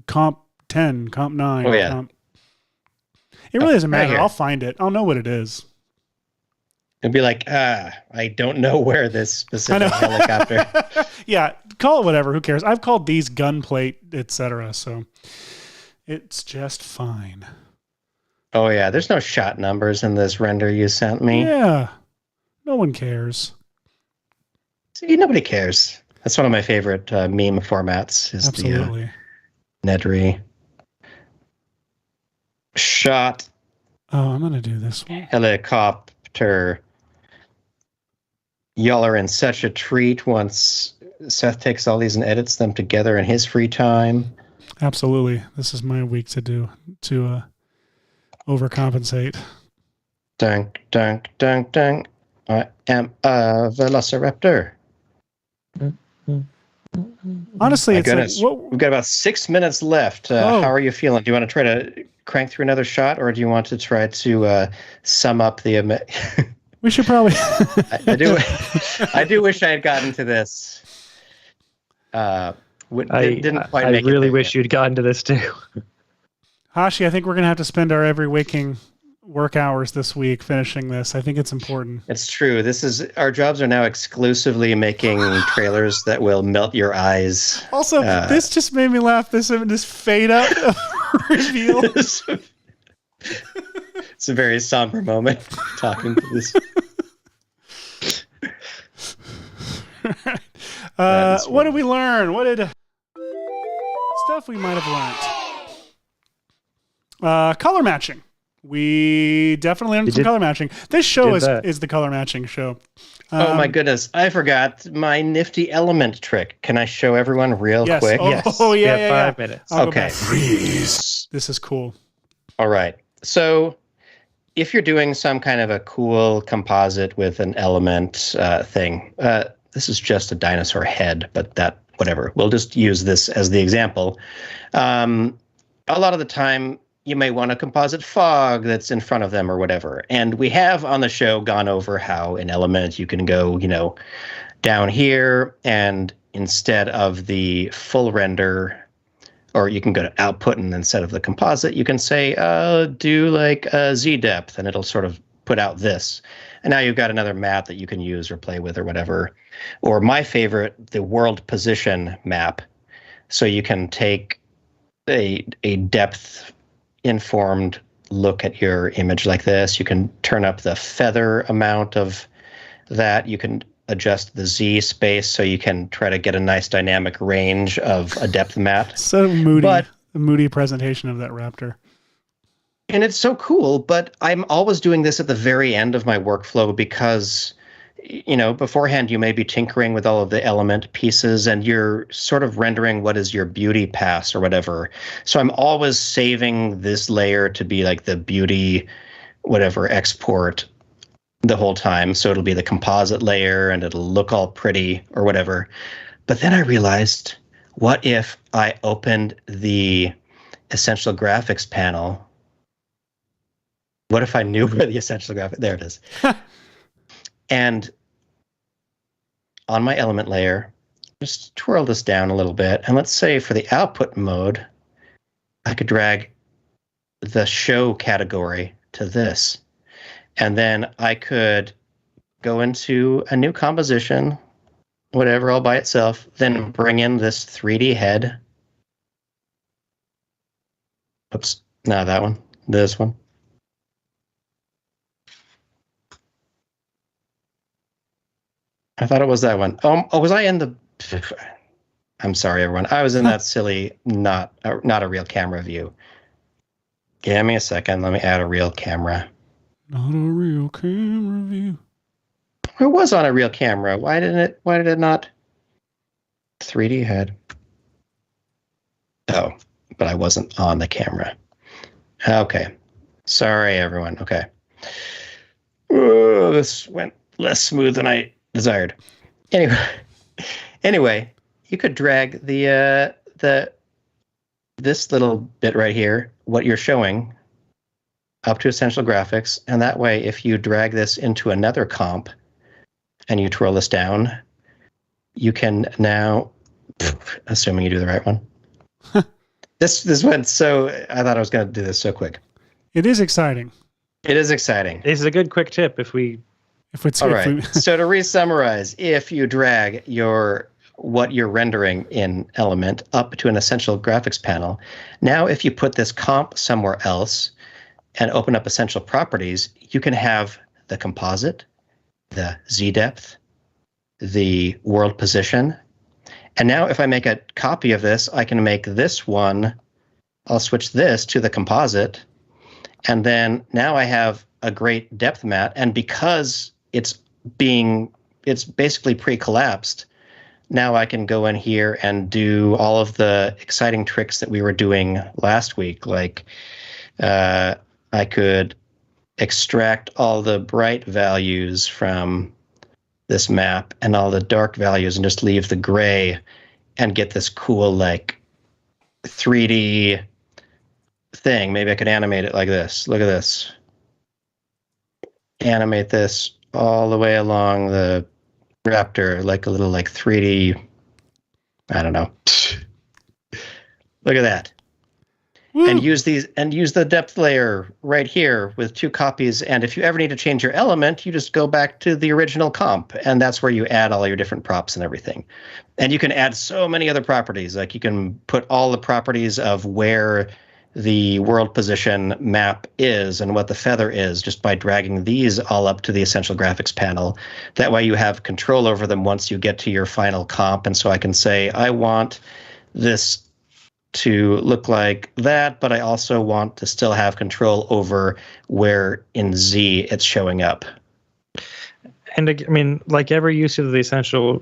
comp 10, comp 9. Oh yeah. It really doesn't matter. Right, I'll find it. I'll know what it is. It'd be like, I don't know where this specific helicopter. Yeah, call it whatever. Who cares? I've called these gunplate, etc. So it's just fine. Oh yeah, there's no shot numbers in this render you sent me. Yeah, no one cares. See, nobody cares. That's one of my favorite meme formats. Is absolutely the Nedry shot. Oh, I'm gonna do this one. Helicopter. Y'all are in such a treat once Seth takes all these and edits them together in his free time. Absolutely. This is my week to overcompensate. Dunk, dunk, dunk, dunk. I am a velociraptor. Honestly, it's goodness. We've got about 6 minutes left. How are you feeling? Do you want to try to crank through another shot, or do you want to try to sum up the... We should probably... I do wish I had gotten to this. I really wish you'd gotten to this too. Hashi, I think we're going to have to spend our every waking work hours this week finishing this. I think it's important. It's true. Our jobs are now exclusively making trailers that will melt your eyes. Also, this just made me laugh. This fade out reveal. It's a very somber moment talking to this. What did we learn? What did stuff we might have learned? Color matching. We definitely learned some color matching. This show is the color matching show. Oh my goodness. I forgot my nifty element trick. Can I show everyone real quick? Oh, yeah. 5 minutes. Okay. This is cool. All right. So if you're doing some kind of a cool composite with an element thing, this is just a dinosaur head, but whatever. We'll just use this as the example. A lot of the time, you may want a composite fog that's in front of them or whatever. And we have on the show gone over how in Element you can go, down here, and instead of the full render, or you can go to output, and instead of the composite, you can say, do like a Z depth, and it'll sort of put out this. And now you've got another map that you can use or play with or whatever. Or my favorite, the world position map. So you can take a depth informed look at your image like this. You can turn up the feather amount of that. You can adjust the Z space so you can try to get a nice dynamic range of a depth map. So moody, the moody presentation of that raptor. And it's so cool, but I'm always doing this at the very end of my workflow because, beforehand you may be tinkering with all of the element pieces and you're sort of rendering what is your beauty pass or whatever. So I'm always saving this layer to be like the beauty, whatever, export the whole time. So it'll be the composite layer and it'll look all pretty or whatever. But then I realized, what if I opened the essential graphics panel. What if I knew where the essential graphic? There it is. And on my element layer, just twirl this down a little bit. And let's say for the output mode, I could drag the show category to this. And then I could go into a new composition, whatever, all by itself, then bring in this 3D head. Oops, not that one, this one. I thought it was that one. Oh, was I in the... I'm sorry, everyone. I was in that silly, not a real camera view. Give me a second. Let me add a real camera. Not a real camera view. It was on a real camera. Why did it not? 3D head. Oh, but I wasn't on the camera. Okay. Sorry, everyone. Okay. Oh, this went less smooth than I desired. Anyway, you could drag this little bit right here, what you're showing, up to Essential Graphics, and that way, if you drag this into another comp and you twirl this down, you can now, assuming you do the right one. This went so, I thought I was going to do this so quick. It is exciting. It is exciting. This is a good quick tip if it's all right. So to re-summarize, if you drag what you're rendering in Element up to an Essential Graphics panel, now if you put this comp somewhere else and open up Essential Properties, you can have the composite, the Z-depth, the world position. And now if I make a copy of this, I can make this one, I'll switch this to the composite, and then now I have a great depth mat, and because it's basically pre-collapsed, now I can go in here and do all of the exciting tricks that we were doing last week. Like I could extract all the bright values from this map and all the dark values and just leave the gray and get this cool like 3D thing. Maybe I could animate it like this. Look at this. Animate this all the way along the raptor, like a little like 3D, I don't know. Look at that. Woo. And use the depth layer right here with 2 copies. And if you ever need to change your element, you just go back to the original comp, and that's where you add all your different props and everything. And you can add so many other properties. Like you can put all the properties of where the world position map is and what the feather is just by dragging these all up to the Essential Graphics panel. That way you have control over them once you get to your final comp. And so I can say, I want this to look like that, but I also want to still have control over where in Z it's showing up. And I mean, like every use of the Essential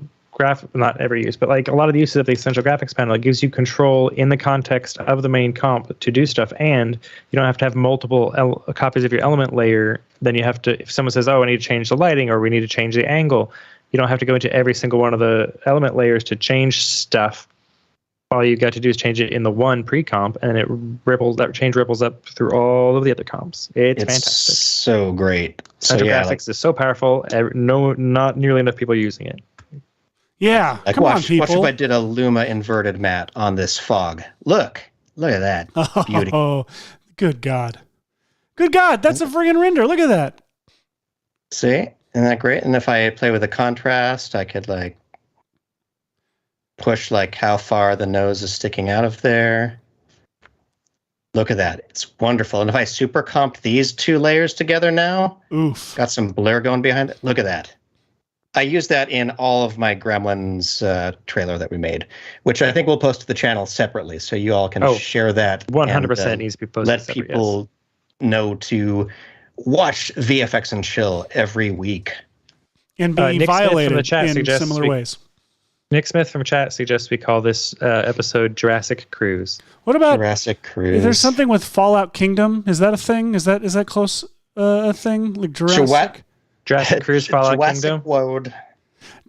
not every use, but like a lot of the uses of the Essential Graphics panel, it gives you control in the context of the main comp to do stuff, and you don't have to have multiple copies of your element layer. Then you have to, if someone says, oh, I need to change the lighting or we need to change the angle, you don't have to go into every single one of the element layers to change stuff. All you got to do is change it in the one pre-comp, and that change ripples up through all of the other comps. It's fantastic. So great. Essential Graphics is so powerful. Not nearly enough people are using it. Yeah, like, come watch, on, people. Watch if I did a Luma inverted mat on this fog. Look at that beauty. Oh, good God. Good God, that's a friggin' render. Look at that. See? Isn't that great? And if I play with the contrast, I could like push like how far the nose is sticking out of there. Look at that. It's wonderful. And if I super comp these 2 layers together now, oof, got some blur going behind it. Look at that. I use that in all of my Gremlins trailer that we made, which I think we'll post to the channel separately, so you all can share that. 100% needs to be posted. Let people know to watch VFX and Chill every week. And be Nick violated in similar ways. Nick Smith from chat suggests we call this episode Jurassic Cruise. What about Jurassic Cruise? There's something with Fallout Kingdom. Is that a thing? Is that close a thing? Like Jurassic? Jurassic Cruise, Fallout Kingdom.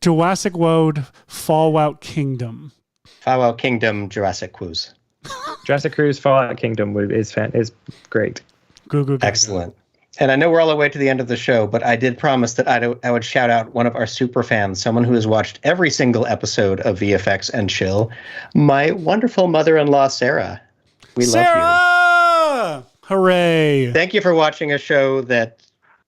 Jurassic World, Fallout Kingdom. Fallout Kingdom, Jurassic Cruise. Jurassic Cruise Fallout Kingdom is great. Go. Excellent. And I know we're all the way to the end of the show, but I did promise that I would shout out one of our super fans, someone who has watched every single episode of VFX and Chill, my wonderful mother-in-law, Sarah. We love Sarah! Hooray. Thank you for watching a show that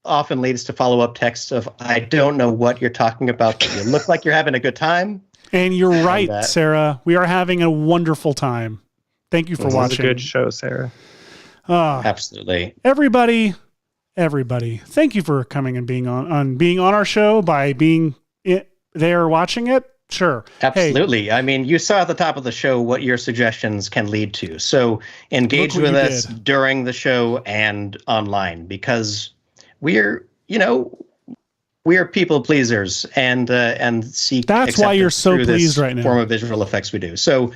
often leads to follow-up texts of, I don't know what you're talking about, but you look like you're having a good time. And you're right, Sarah. We are having a wonderful time. Thank you for watching. It's a good show, Sarah. Absolutely. Everybody, thank you for coming and being on our show by being there watching it. Sure. Absolutely. Hey, I mean, you saw at the top of the show what your suggestions can lead to. So engage with us during the show and online, because we're people pleasers and seek. That's why you're so pleased right now. Form of visual effects we do. So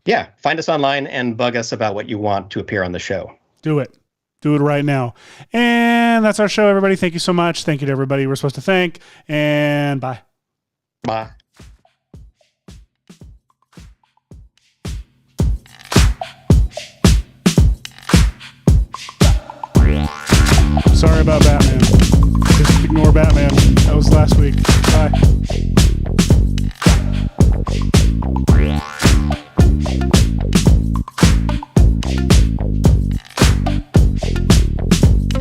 yeah, find us online and bug us about what you want to appear on the show. Do it right now. And that's our show, everybody. Thank you so much. Thank you to everybody we're supposed to thank. And bye. Bye. Sorry about Batman. Just ignore Batman. That was last week.